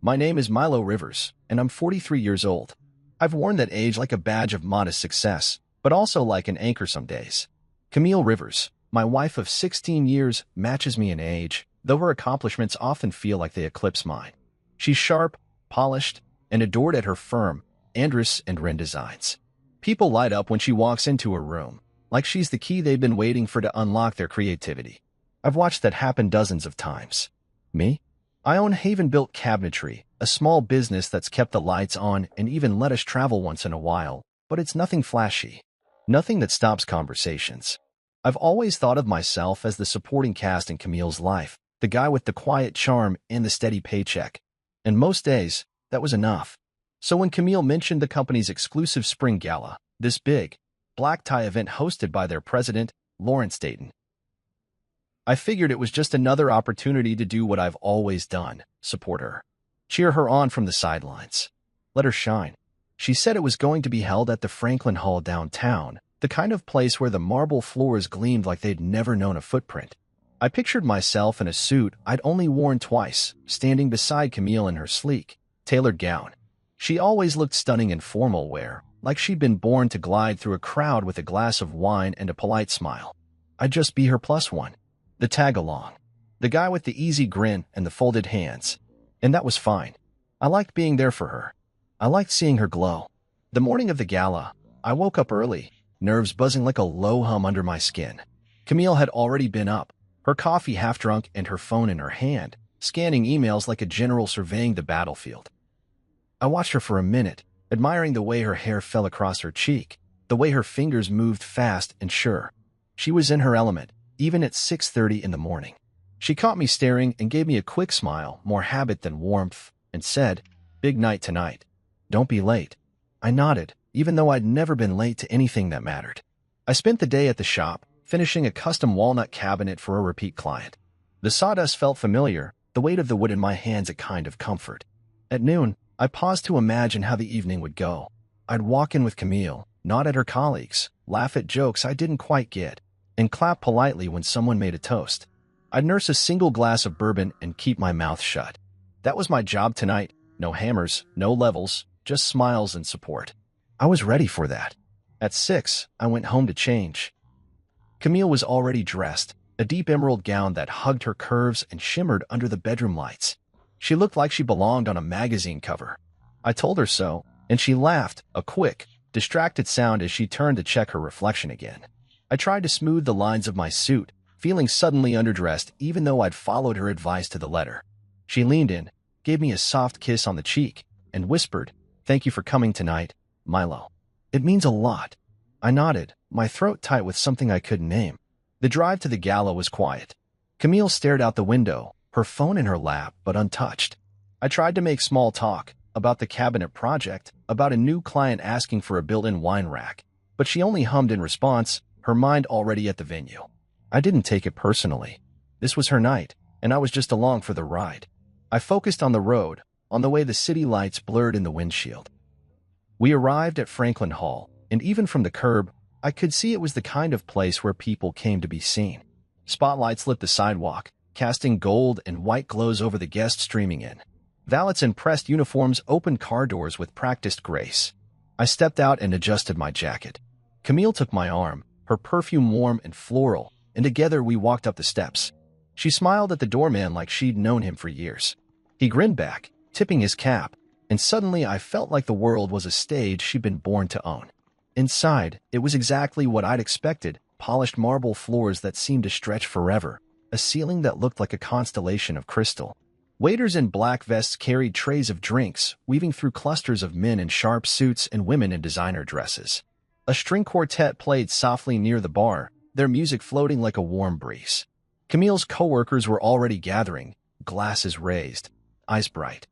My name is Milo Rivers, and I'm 43 years old. I've worn that age like a badge of modest success, but also like an anchor some days. Camille Rivers, my wife of 16 years, matches me in age, though her accomplishments often feel like they eclipse mine. She's sharp, polished, and adored at her firm, Andrus and Wren Designs. People light up when she walks into a room, like she's the key they've been waiting for to unlock their creativity. I've watched that happen dozens of times. Me? I own Haven Built Cabinetry, a small business that's kept the lights on and even let us travel once in a while, but it's nothing flashy. Nothing that stops conversations. I've always thought of myself as the supporting cast in Camille's life, the guy with the quiet charm and the steady paycheck. And most days, that was enough. So when Camille mentioned the company's exclusive spring gala, this big, black tie event hosted by their president, Lawrence Dayton, I figured it was just another opportunity to do what I've always done, support her. Cheer her on from the sidelines. Let her shine. She said it was going to be held at the Franklin Hall downtown, the kind of place where the marble floors gleamed like they'd never known a footprint. I pictured myself in a suit I'd only worn twice, standing beside Camille in her sleek, tailored gown. She always looked stunning in formal wear, like she'd been born to glide through a crowd with a glass of wine and a polite smile. I'd just be her plus one. The tag-along. The guy with the easy grin and the folded hands. And that was fine. I liked being there for her. I liked seeing her glow. The morning of the gala, I woke up early, nerves buzzing like a low hum under my skin. Camille had already been up, her coffee half drunk and her phone in her hand, scanning emails like a general surveying the battlefield. I watched her for a minute, admiring the way her hair fell across her cheek, the way her fingers moved fast and sure. She was in her element, even at 6:30 in the morning. She caught me staring and gave me a quick smile, more habit than warmth, and said, "Big night tonight. Don't be late." I nodded, even though I'd never been late to anything that mattered. I spent the day at the shop, finishing a custom walnut cabinet for a repeat client. The sawdust felt familiar, the weight of the wood in my hands a kind of comfort. At noon, I paused to imagine how the evening would go. I'd walk in with Camille, nod at her colleagues, laugh at jokes I didn't quite get, and clap politely when someone made a toast. I'd nurse a single glass of bourbon and keep my mouth shut. That was my job tonight. No hammers, no levels, just smiles and support. I was ready for that. At 6, I went home to change. Camille was already dressed, a deep emerald gown that hugged her curves and shimmered under the bedroom lights. She looked like she belonged on a magazine cover. I told her so, and she laughed, a quick, distracted sound as she turned to check her reflection again. I tried to smooth the lines of my suit, feeling suddenly underdressed even though I'd followed her advice to the letter. She leaned in, gave me a soft kiss on the cheek, and whispered, "Thank you for coming tonight, Milo. It means a lot." I nodded, my throat tight with something I couldn't name. The drive to the gala was quiet. Camille stared out the window, her phone in her lap but untouched. I tried to make small talk, about the cabinet project, about a new client asking for a built-in wine rack, but she only hummed in response, her mind already at the venue. I didn't take it personally. This was her night, and I was just along for the ride. I focused on the road, on the way the city lights blurred in the windshield. We arrived at Franklin Hall, and even from the curb, I could see it was the kind of place where people came to be seen. Spotlights lit the sidewalk, casting gold and white glows over the guests streaming in. Valets in pressed uniforms opened car doors with practiced grace. I stepped out and adjusted my jacket. Camille took my arm, her perfume warm and floral, and together we walked up the steps. She smiled at the doorman like she'd known him for years. He grinned back, tipping his cap, and suddenly I felt like the world was a stage she'd been born to own. Inside, it was exactly what I'd expected, polished marble floors that seemed to stretch forever, a ceiling that looked like a constellation of crystal. Waiters in black vests carried trays of drinks, weaving through clusters of men in sharp suits and women in designer dresses. A string quartet played softly near the bar, their music floating like a warm breeze. Camille's coworkers were already gathering, glasses raised, eyes bright.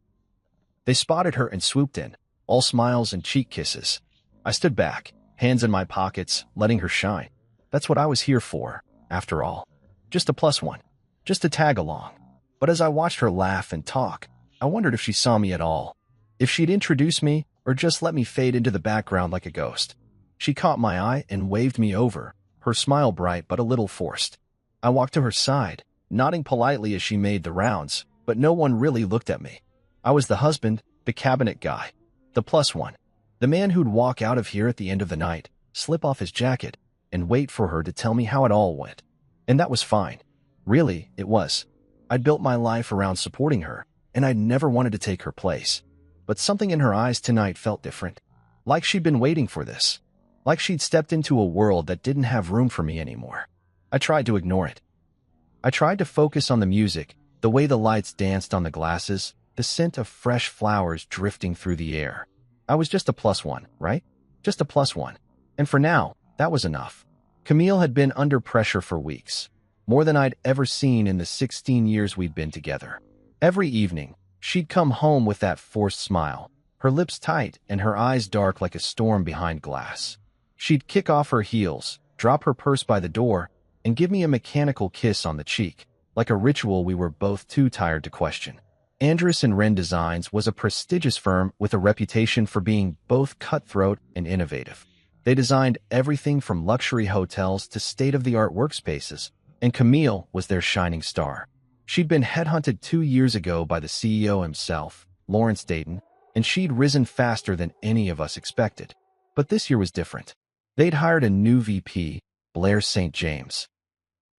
They spotted her and swooped in, all smiles and cheek kisses. I stood back, hands in my pockets, letting her shine. That's what I was here for, after all. Just a plus one. Just a tag along. But as I watched her laugh and talk, I wondered if she saw me at all. If she'd introduce me, or just let me fade into the background like a ghost. She caught my eye and waved me over, her smile bright but a little forced. I walked to her side, nodding politely as she made the rounds, but no one really looked at me. I was the husband, the cabinet guy, the plus one, the man who'd walk out of here at the end of the night, slip off his jacket, and wait for her to tell me how it all went. And that was fine. Really, it was. I'd built my life around supporting her, and I'd never wanted to take her place. But something in her eyes tonight felt different. Like she'd been waiting for this. Like she'd stepped into a world that didn't have room for me anymore. I tried to ignore it. I tried to focus on the music, the way the lights danced on the glasses, the scent of fresh flowers drifting through the air. I was just a plus one, right? Just a plus one. And for now, that was enough. Camille had been under pressure for weeks, more than I'd ever seen in the 16 years we'd been together. Every evening, she'd come home with that forced smile, her lips tight and her eyes dark like a storm behind glass. She'd kick off her heels, drop her purse by the door, and give me a mechanical kiss on the cheek, like a ritual we were both too tired to question. Andrus and Wren Designs was a prestigious firm with a reputation for being both cutthroat and innovative. They designed everything from luxury hotels to state-of-the-art workspaces, and Camille was their shining star. She'd been headhunted 2 years ago by the CEO himself, Lawrence Dayton, and she'd risen faster than any of us expected. But this year was different. They'd hired a new VP, Blair St. James.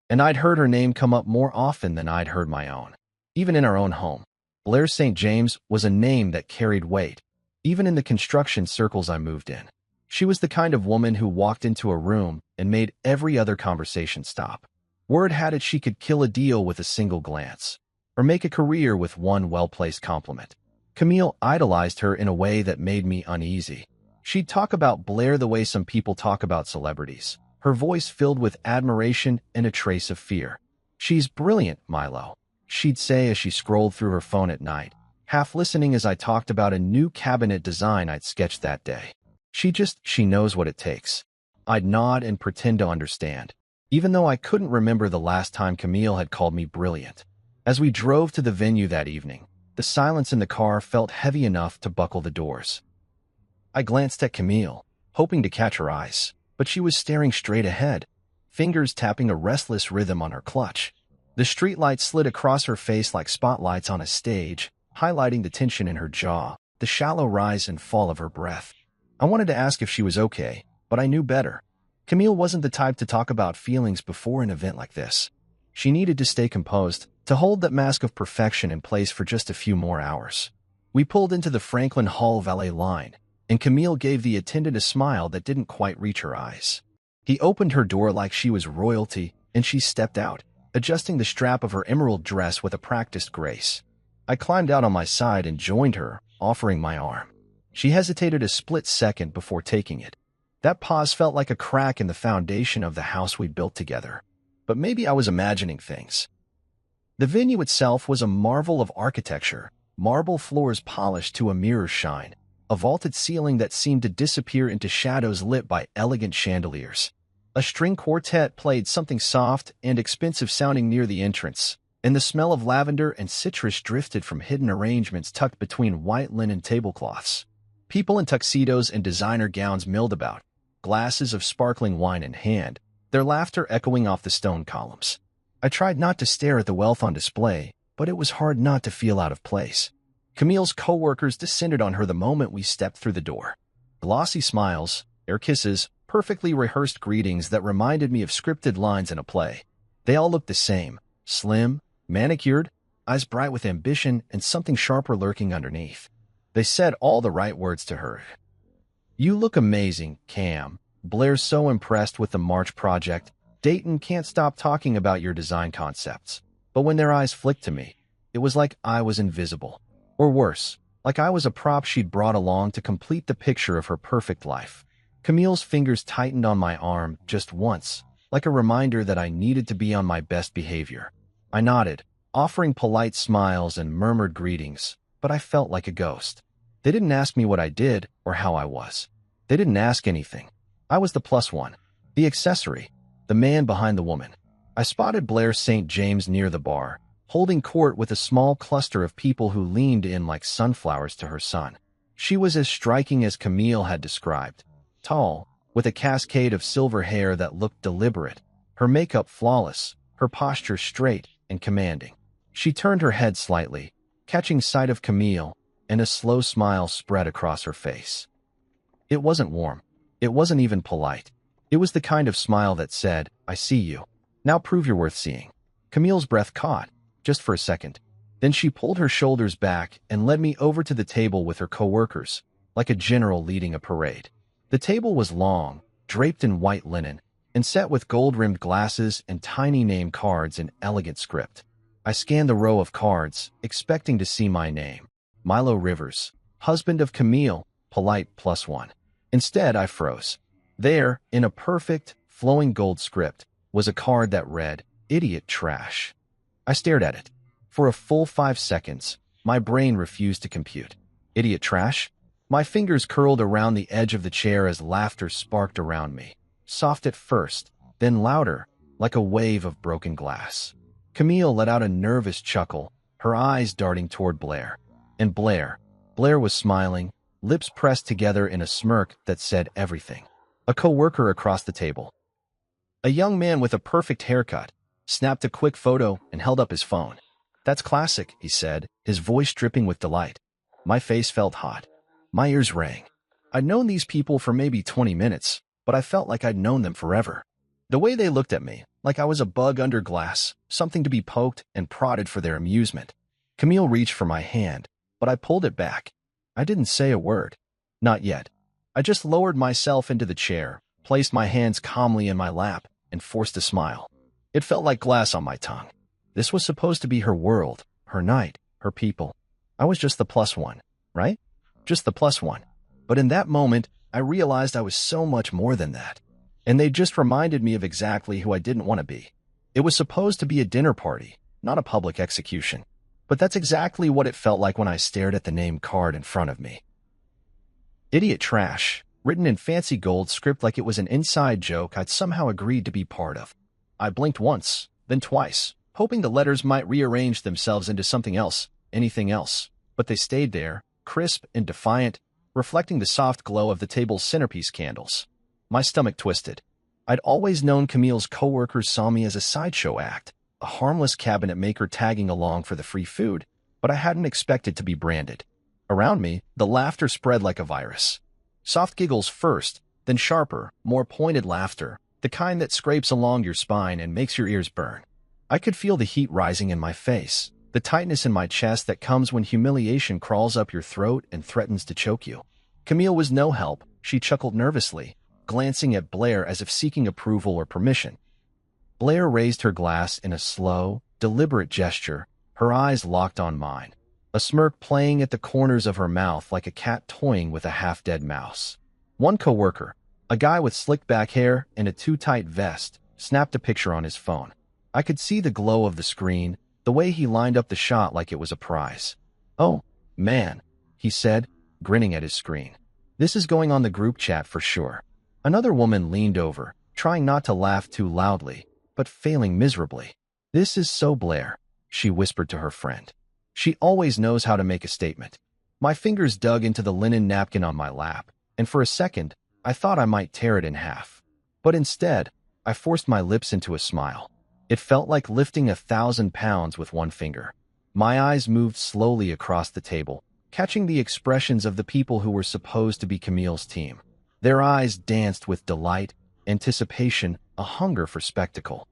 And I'd heard her name come up more often than I'd heard my own. Even in our own home, Blair St. James was a name that carried weight, even in the construction circles I moved in. She was the kind of woman who walked into a room and made every other conversation stop. Word had it she could kill a deal with a single glance, or make a career with one well-placed compliment. Camille idolized her in a way that made me uneasy. She'd talk about Blair the way some people talk about celebrities, her voice filled with admiration and a trace of fear. "She's brilliant, Milo," she'd say as she scrolled through her phone at night, half listening as I talked about a new cabinet design I'd sketched that day. She knows what it takes. I'd nod and pretend to understand, even though I couldn't remember the last time Camille had called me brilliant. As we drove to the venue that evening, the silence in the car felt heavy enough to buckle the doors. I glanced at Camille, hoping to catch her eyes, but she was staring straight ahead, fingers tapping a restless rhythm on her clutch. The streetlights slid across her face like spotlights on a stage, highlighting the tension in her jaw, the shallow rise and fall of her breath. I wanted to ask if she was okay, but I knew better. Camille wasn't the type to talk about feelings before an event like this. She needed to stay composed, to hold that mask of perfection in place for just a few more hours. We pulled into the Franklin Hall valet line, and Camille gave the attendant a smile that didn't quite reach her eyes. He opened her door like she was royalty, and she stepped out, adjusting the strap of her emerald dress with a practiced grace. I climbed out on my side and joined her, offering my arm. She hesitated a split second before taking it. That pause felt like a crack in the foundation of the house we'd built together. But maybe I was imagining things. The venue itself was a marvel of architecture, marble floors polished to a mirror's shine, a vaulted ceiling that seemed to disappear into shadows lit by elegant chandeliers. A string quartet played something soft and expensive-sounding near the entrance, and the smell of lavender and citrus drifted from hidden arrangements tucked between white linen tablecloths. People in tuxedos and designer gowns milled about, glasses of sparkling wine in hand, their laughter echoing off the stone columns. I tried not to stare at the wealth on display, but it was hard not to feel out of place. Camille's co-workers descended on her the moment we stepped through the door. Glossy smiles, air kisses, perfectly rehearsed greetings that reminded me of scripted lines in a play. They all looked the same, slim, manicured, eyes bright with ambition and something sharper lurking underneath. They said all the right words to her. "You look amazing, Cam." Blair's so impressed with the March project, Dayton can't stop talking about your design concepts. But when their eyes flicked to me, it was like I was invisible. Or worse, like I was a prop she'd brought along to complete the picture of her perfect life. Camille's fingers tightened on my arm just once, like a reminder that I needed to be on my best behavior. I nodded, offering polite smiles and murmured greetings, but I felt like a ghost. They didn't ask me what I did or how I was. They didn't ask anything. I was the plus one, the accessory, the man behind the woman. I spotted Blair St. James near the bar, holding court with a small cluster of people who leaned in like sunflowers to her son. She was as striking as Camille had described. Tall, with a cascade of silver hair that looked deliberate, her makeup flawless, her posture straight and commanding. She turned her head slightly, catching sight of Camille, and a slow smile spread across her face. It wasn't warm. It wasn't even polite. It was the kind of smile that said, "I see you. Now prove you're worth seeing." Camille's breath caught, just for a second. Then she pulled her shoulders back and led me over to the table with her coworkers, like a general leading a parade. The table was long, draped in white linen, and set with gold-rimmed glasses and tiny name cards in elegant script. I scanned the row of cards, expecting to see my name. Milo Rivers, husband of Camille, polite +1. Instead, I froze. There, in a perfect, flowing gold script, was a card that read, "Idiot Trash." I stared at it. For a full 5 seconds, my brain refused to compute. Idiot trash? My fingers curled around the edge of the chair as laughter sparked around me. Soft at first, then louder, like a wave of broken glass. Camille let out a nervous chuckle, her eyes darting toward Blair. And Blair was smiling, lips pressed together in a smirk that said everything. A coworker across the table, a young man with a perfect haircut, snapped a quick photo and held up his phone. "That's classic," he said, his voice dripping with delight. My face felt hot. My ears rang. I'd known these people for maybe 20 minutes, but I felt like I'd known them forever. The way they looked at me, like I was a bug under glass, something to be poked and prodded for their amusement. Camille reached for my hand, but I pulled it back. I didn't say a word. Not yet. I just lowered myself into the chair, placed my hands calmly in my lap, and forced a smile. It felt like glass on my tongue. This was supposed to be her world, her night, her people. I was just the +1, right? Just the +1. But in that moment, I realized I was so much more than that. And they just reminded me of exactly who I didn't want to be. It was supposed to be a dinner party, not a public execution. But that's exactly what it felt like when I stared at the name card in front of me. Idiot Trash, written in fancy gold script like it was an inside joke I'd somehow agreed to be part of. I blinked once, then twice, hoping the letters might rearrange themselves into something else, anything else. But they stayed there, crisp and defiant, reflecting the soft glow of the table's centerpiece candles. My stomach twisted. I'd always known Camille's coworkers saw me as a sideshow act, a harmless cabinet maker tagging along for the free food, but I hadn't expected to be branded. Around me, the laughter spread like a virus. Soft giggles first, then sharper, more pointed laughter, the kind that scrapes along your spine and makes your ears burn. I could feel the heat rising in my face, the tightness in my chest that comes when humiliation crawls up your throat and threatens to choke you. Camille was no help. She chuckled nervously, glancing at Blair as if seeking approval or permission. Blair raised her glass in a slow, deliberate gesture, her eyes locked on mine, a smirk playing at the corners of her mouth like a cat toying with a half-dead mouse. One coworker, a guy with slicked-back hair and a too-tight vest, snapped a picture on his phone. I could see the glow of the screen, the way he lined up the shot like it was a prize. "Oh, man," he said, grinning at his screen. "This is going on the group chat for sure." Another woman leaned over, trying not to laugh too loudly, but failing miserably. "This is so Blair," she whispered to her friend. "She always knows how to make a statement." My fingers dug into the linen napkin on my lap, and for a second, I thought I might tear it in half. But instead, I forced my lips into a smile. It felt like lifting 1,000 pounds with one finger. My eyes moved slowly across the table, catching the expressions of the people who were supposed to be Camille's team. Their eyes danced with delight, anticipation, a hunger for spectacle.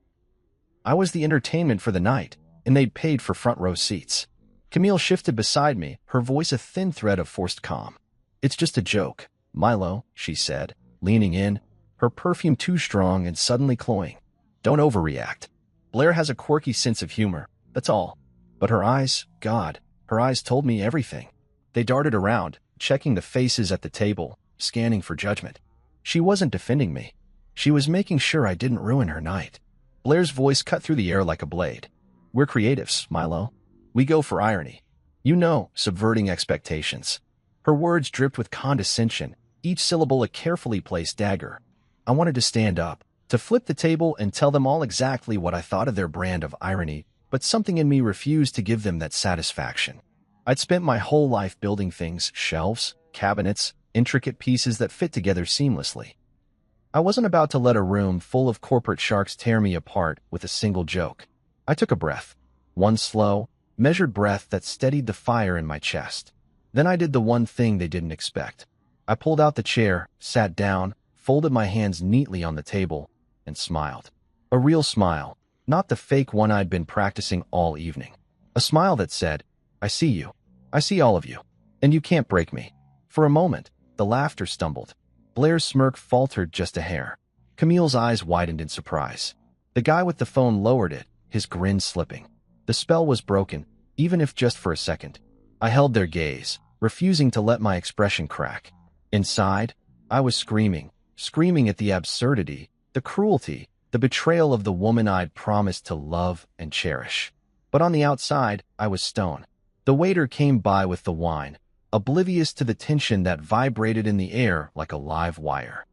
I was the entertainment for the night, and they'd paid for front-row seats. Camille shifted beside me, her voice a thin thread of forced calm. "It's just a joke, Milo," she said, leaning in, her perfume too strong and suddenly cloying. "Don't overreact. Blair has a quirky sense of humor, that's all." But her eyes, God, her eyes told me everything. They darted around, checking the faces at the table, scanning for judgment. She wasn't defending me. She was making sure I didn't ruin her night. Blair's voice cut through the air like a blade. "We're creatives, Milo. We go for irony. You know, subverting expectations." Her words dripped with condescension, each syllable a carefully placed dagger. I wanted to stand up, to flip the table and tell them all exactly what I thought of their brand of irony, but something in me refused to give them that satisfaction. I'd spent my whole life building things, shelves, cabinets, intricate pieces that fit together seamlessly. I wasn't about to let a room full of corporate sharks tear me apart with a single joke. I took a breath, one slow, measured breath that steadied the fire in my chest. Then I did the one thing they didn't expect. I pulled out the chair, sat down, folded my hands neatly on the table, and smiled. A real smile, not the fake one I'd been practicing all evening. A smile that said, I see you. I see all of you. And you can't break me. For a moment, the laughter stumbled. Blair's smirk faltered just a hair. Camille's eyes widened in surprise. The guy with the phone lowered it, his grin slipping. The spell was broken, even if just for a second. I held their gaze, refusing to let my expression crack. Inside, I was screaming at the absurdity, the cruelty, the betrayal of the woman I'd promised to love and cherish. But on the outside, I was stone. The waiter came by with the wine, oblivious to the tension that vibrated in the air like a live wire.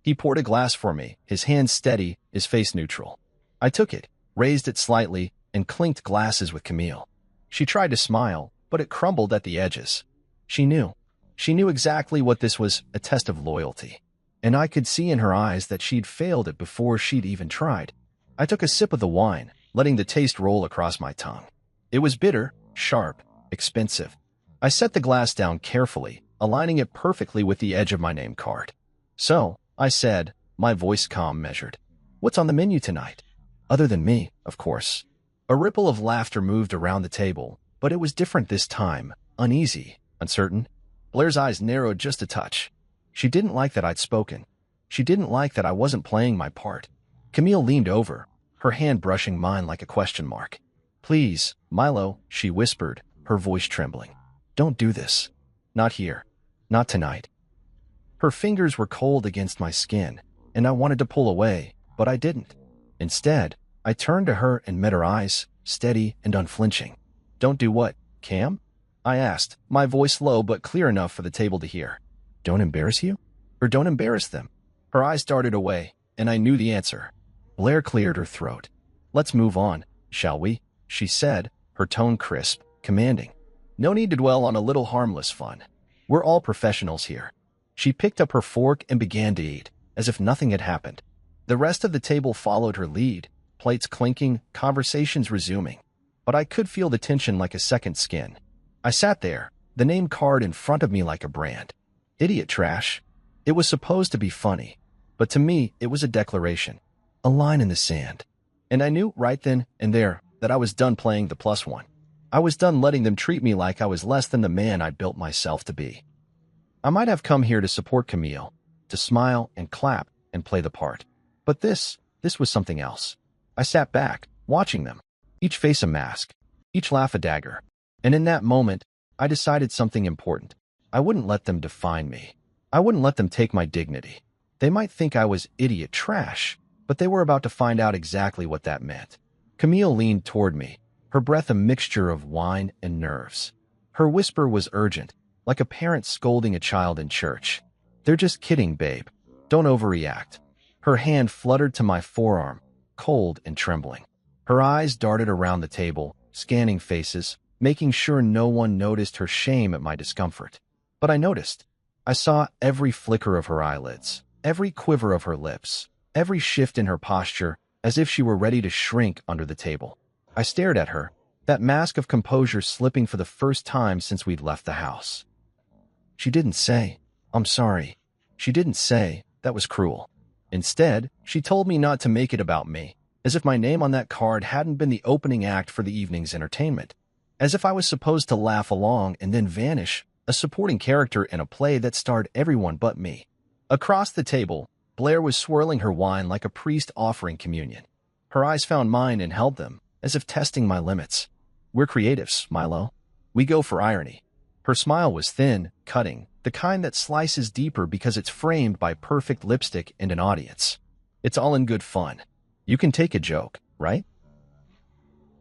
He poured a glass for me, his hand steady, his face neutral. I took it, raised it slightly, and clinked glasses with Camille. She tried to smile, but it crumbled at the edges. She knew. She knew exactly what this was, a test of loyalty. And I could see in her eyes that she'd failed it before she'd even tried. I took a sip of the wine, letting the taste roll across my tongue. It was bitter, sharp, expensive. I set the glass down carefully, aligning it perfectly with the edge of my name card. So, I said, my voice calm measured. What's on the menu tonight? Other than me, of course. A ripple of laughter moved around the table, but it was different this time, uneasy, uncertain. Blair's eyes narrowed just a touch. She didn't like that I'd spoken. She didn't like that I wasn't playing my part. Camille leaned over, her hand brushing mine like a question mark. Please, Milo, she whispered, her voice trembling. Don't do this. Not here. Not tonight. Her fingers were cold against my skin, and I wanted to pull away, but I didn't. Instead, I turned to her and met her eyes, steady and unflinching. Don't do what, Cam? I asked, my voice low but clear enough for the table to hear. Don't embarrass you? Or don't embarrass them? Her eyes darted away, and I knew the answer. Blair cleared her throat. Let's move on, shall we? She said, her tone crisp, commanding. No need to dwell on a little harmless fun. We're all professionals here. She picked up her fork and began to eat, as if nothing had happened. The rest of the table followed her lead, plates clinking, conversations resuming. But I could feel the tension like a second skin. I sat there, the name card in front of me like a brand. Idiot trash. It was supposed to be funny, but to me it was a declaration, a line in the sand. And I knew right then and there that I was done playing the plus one. I was done letting them treat me like I was less than the man I built myself to be. I might have come here to support Camille, to smile and clap and play the part. But this was something else. I sat back, watching them, each face a mask, each laugh a dagger. And in that moment, I decided something important. I wouldn't let them define me. I wouldn't let them take my dignity. They might think I was idiot trash, but they were about to find out exactly what that meant. Camille leaned toward me, her breath a mixture of wine and nerves. Her whisper was urgent, like a parent scolding a child in church. They're just kidding, babe. Don't overreact. Her hand fluttered to my forearm, cold and trembling. Her eyes darted around the table, scanning faces, making sure no one noticed her shame at my discomfort. But I noticed. I saw every flicker of her eyelids, every quiver of her lips, every shift in her posture, as if she were ready to shrink under the table. I stared at her, that mask of composure slipping for the first time since we'd left the house. She didn't say, I'm sorry. She didn't say, that was cruel. Instead, she told me not to make it about me, as if my name on that card hadn't been the opening act for the evening's entertainment. As if I was supposed to laugh along and then vanish, a supporting character in a play that starred everyone but me. Across the table, Blair was swirling her wine like a priest offering communion. Her eyes found mine and held them, as if testing my limits. We're creatives, Milo. We go for irony. Her smile was thin, cutting, the kind that slices deeper because it's framed by perfect lipstick and an audience. It's all in good fun. You can take a joke, right?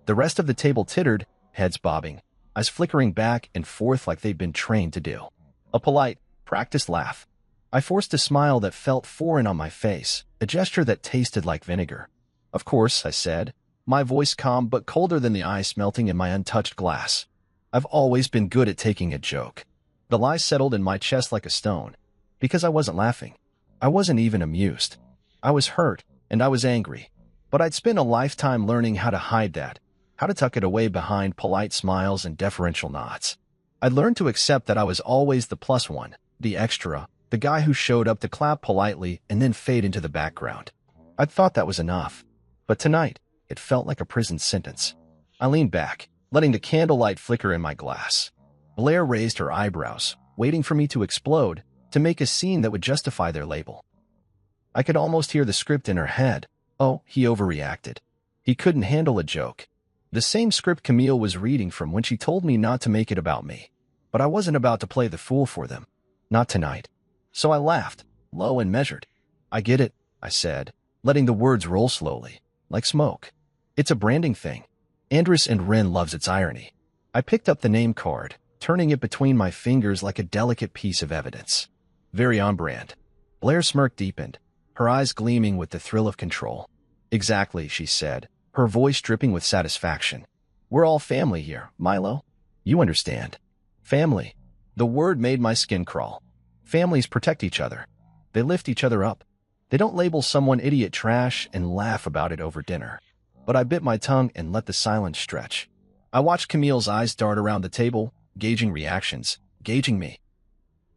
The rest of the table tittered, heads bobbing, eyes flickering back and forth like they'd been trained to do. A polite, practiced laugh. I forced a smile that felt foreign on my face, a gesture that tasted like vinegar. Of course, I said, my voice calm but colder than the ice melting in my untouched glass. I've always been good at taking a joke. The lie settled in my chest like a stone, because I wasn't laughing. I wasn't even amused. I was hurt, and I was angry. But I'd spent a lifetime learning how to hide that, how to tuck it away behind polite smiles and deferential nods. I'd learned to accept that I was always the plus one, the extra, the guy who showed up to clap politely and then fade into the background. I'd thought that was enough. But tonight, it felt like a prison sentence. I leaned back, letting the candlelight flicker in my glass. Blair raised her eyebrows, waiting for me to explode, to make a scene that would justify their label. I could almost hear the script in her head. Oh, he overreacted. He couldn't handle a joke. The same script Camille was reading from when she told me not to make it about me. But I wasn't about to play the fool for them. Not tonight. So I laughed, low and measured. I get it, I said, letting the words roll slowly, like smoke. It's a branding thing. Andrus and Ren loves its irony. I picked up the name card, turning it between my fingers like a delicate piece of evidence. Very on brand. Blair's smirk deepened, her eyes gleaming with the thrill of control. Exactly, she said, her voice dripping with satisfaction. We're all family here, Milo. You understand. Family. The word made my skin crawl. Families protect each other. They lift each other up. They don't label someone idiot trash and laugh about it over dinner. But I bit my tongue and let the silence stretch. I watched Camille's eyes dart around the table, gauging reactions, gauging me.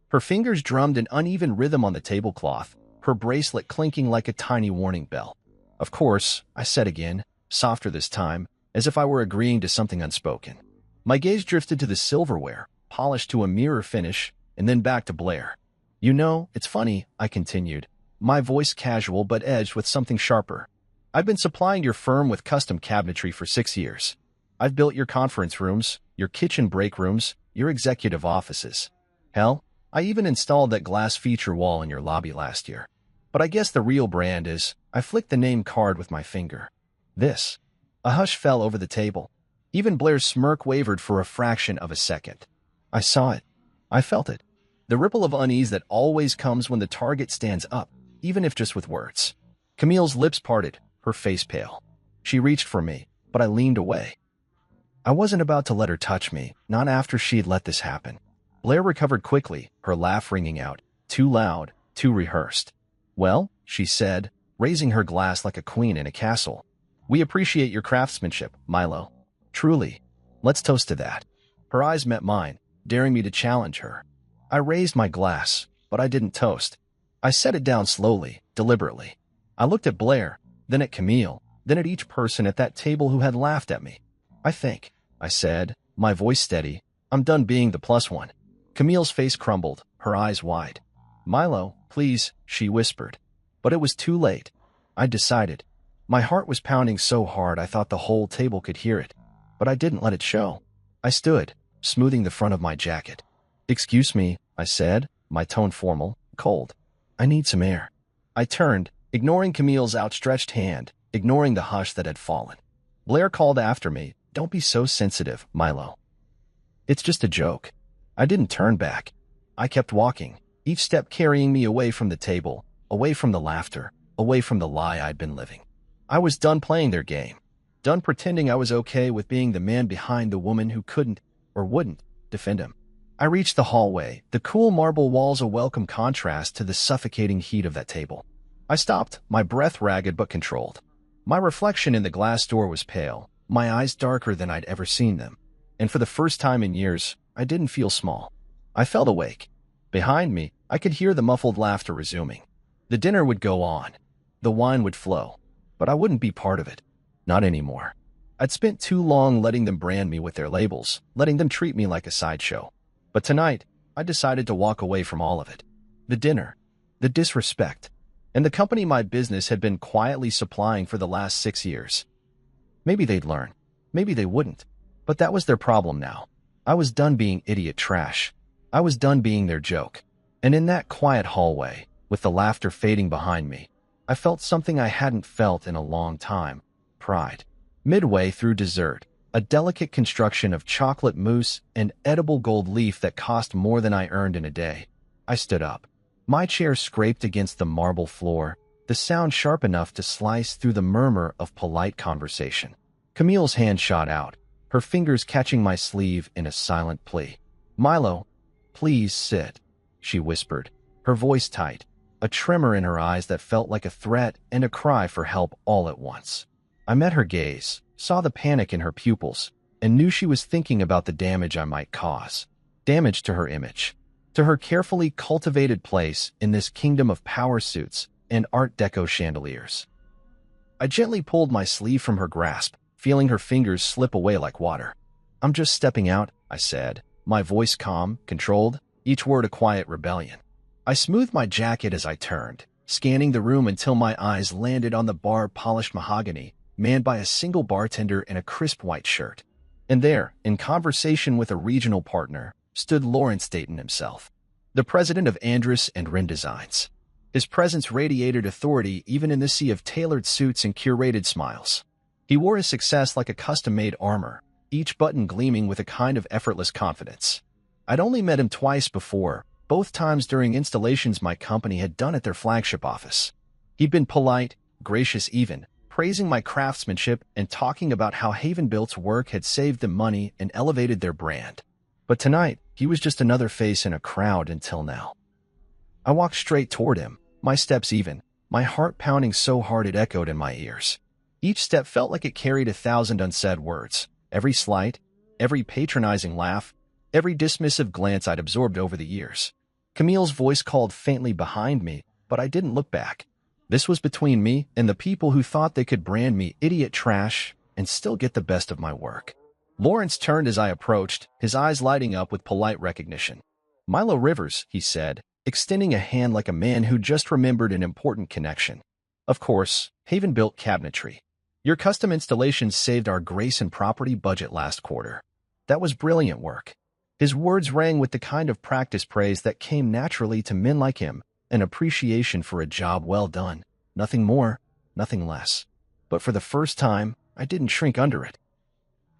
Her fingers drummed an uneven rhythm on the tablecloth, her bracelet clinking like a tiny warning bell. Of course, I said again, softer this time, as if I were agreeing to something unspoken. My gaze drifted to the silverware, polished to a mirror finish, and then back to Blair. You know, it's funny, I continued, my voice casual but edged with something sharper. I've been supplying your firm with custom cabinetry for 6 years. I've built your conference rooms, your kitchen break rooms, your executive offices. Hell, I even installed that glass feature wall in your lobby last year. But I guess the real brand is, I flicked the name card with my finger. This. A hush fell over the table. Even Blair's smirk wavered for a fraction of a second. I saw it. I felt it. The ripple of unease that always comes when the target stands up, even if just with words. Camille's lips parted, her face pale. She reached for me, but I leaned away. I wasn't about to let her touch me, not after she'd let this happen. Blair recovered quickly, her laugh ringing out, too loud, too rehearsed. Well, she said, raising her glass like a queen in a castle. We appreciate your craftsmanship, Milo. Truly. Let's toast to that. Her eyes met mine, daring me to challenge her. I raised my glass, but I didn't toast. I set it down slowly, deliberately. I looked at Blair, then at Camille, then at each person at that table who had laughed at me. I think, I said, my voice steady, I'm done being the plus one. Camille's face crumbled, her eyes wide. Milo, please, she whispered. But it was too late. I decided. My heart was pounding so hard I thought the whole table could hear it. But I didn't let it show. I stood, smoothing the front of my jacket. Excuse me, I said, my tone formal, cold. I need some air. I turned, ignoring Camille's outstretched hand, ignoring the hush that had fallen. Blair called after me, don't be so sensitive, Milo. It's just a joke. I didn't turn back. I kept walking, each step carrying me away from the table, away from the laughter, away from the lie I'd been living. I was done playing their game, done pretending I was okay with being the man behind the woman who couldn't, or wouldn't, defend him. I reached the hallway, the cool marble walls a welcome contrast to the suffocating heat of that table. I stopped, my breath ragged but controlled. My reflection in the glass door was pale, my eyes darker than I'd ever seen them. And for the first time in years, I didn't feel small. I felt awake. Behind me, I could hear the muffled laughter resuming. The dinner would go on. The wine would flow. But I wouldn't be part of it. Not anymore. I'd spent too long letting them brand me with their labels, letting them treat me like a sideshow. But tonight, I decided to walk away from all of it. The dinner, the disrespect, and the company my business had been quietly supplying for the last 6 years. Maybe they'd learn. Maybe they wouldn't. But that was their problem now. I was done being idiot trash. I was done being their joke. And in that quiet hallway, with the laughter fading behind me, I felt something I hadn't felt in a long time. Pride. Midway through dessert, a delicate construction of chocolate mousse and edible gold leaf that cost more than I earned in a day, I stood up. My chair scraped against the marble floor, the sound sharp enough to slice through the murmur of polite conversation. Camille's hand shot out, her fingers catching my sleeve in a silent plea. Milo, please sit, she whispered, her voice tight, a tremor in her eyes that felt like a threat and a cry for help all at once. I met her gaze, saw the panic in her pupils, and knew she was thinking about the damage I might cause. damage to her image, to her carefully cultivated place in this kingdom of power suits and Art Deco chandeliers. I gently pulled my sleeve from her grasp, feeling her fingers slip away like water. "I'm just stepping out," I said, my voice calm, controlled, each word a quiet rebellion. I smoothed my jacket as I turned, scanning the room until my eyes landed on the bar-polished mahogany, manned by a single bartender in a crisp white shirt. And there, in conversation with a regional partner, stood Lawrence Dayton himself, the president of Andrus and Wren Designs. His presence radiated authority even in the sea of tailored suits and curated smiles. He wore his success like a custom-made armor, each button gleaming with a kind of effortless confidence. I'd only met him twice before, both times during installations my company had done at their flagship office. He'd been polite, gracious even, praising my craftsmanship and talking about how Havenbuilt's work had saved them money and elevated their brand. But tonight, he was just another face in a crowd until now. I walked straight toward him, my steps even, my heart pounding so hard it echoed in my ears. Each step felt like it carried 1,000 unsaid words, every slight, every patronizing laugh, every dismissive glance I'd absorbed over the years. Camille's voice called faintly behind me, but I didn't look back. This was between me and the people who thought they could brand me idiot trash and still get the best of my work. Lawrence turned as I approached, his eyes lighting up with polite recognition. "Milo Rivers," he said, extending a hand like a man who just remembered an important connection. "Of course, Havenbuilt Cabinetry. Your custom installations saved our Grace and Property budget last quarter. That was brilliant work." His words rang with the kind of practice praise that came naturally to men like him, an appreciation for a job well done, nothing more, nothing less. But for the first time, I didn't shrink under it.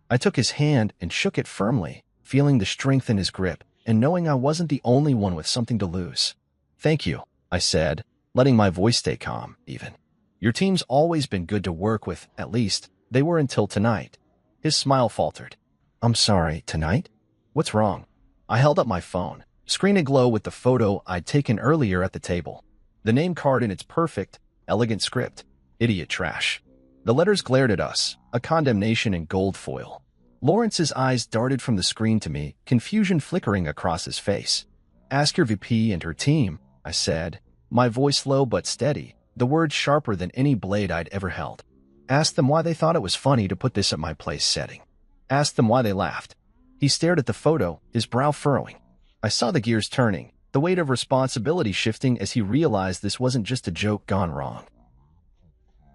I took his hand and shook it firmly, feeling the strength in his grip and knowing I wasn't the only one with something to lose. "Thank you," I said, letting my voice stay calm, even. "Your team's always been good to work with, at least, they were until tonight." His smile faltered. "I'm sorry, tonight? What's wrong?" I held up my phone, screen aglow with the photo I'd taken earlier at the table. The name card in its perfect, elegant script. "Idiot trash." The letters glared at us, a condemnation in gold foil. Lawrence's eyes darted from the screen to me, confusion flickering across his face. "Ask your VP and her team," I said, my voice low but steady, the words sharper than any blade I'd ever held. "Ask them why they thought it was funny to put this at my place setting. Ask them why they laughed." He stared at the photo, his brow furrowing. I saw the gears turning, the weight of responsibility shifting as he realized this wasn't just a joke gone wrong.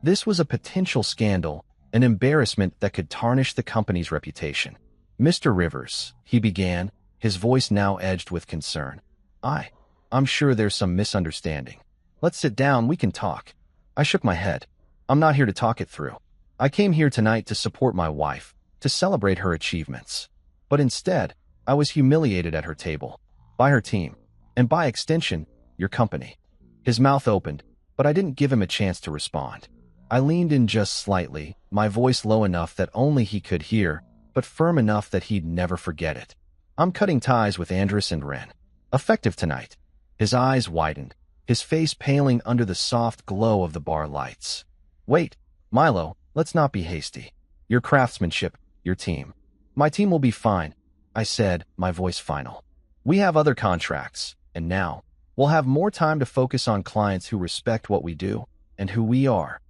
This was a potential scandal, an embarrassment that could tarnish the company's reputation. "Mr. Rivers," he began, his voice now edged with concern. I'm sure there's some misunderstanding. Let's sit down, we can talk." I shook my head. "I'm not here to talk it through. I came here tonight to support my wife, to celebrate her achievements. But instead, I was humiliated at her table, by her team, and by extension, your company." His mouth opened, but I didn't give him a chance to respond. I leaned in just slightly, my voice low enough that only he could hear, but firm enough that he'd never forget it. "I'm cutting ties with Andrus and Wren. Effective tonight." His eyes widened, his face paling under the soft glow of the bar lights. "Wait, Milo, let's not be hasty. Your craftsmanship, your team." "My team will be fine," I said, my voice final. "We have other contracts, and now, we'll have more time to focus on clients who respect what we do, and who we are."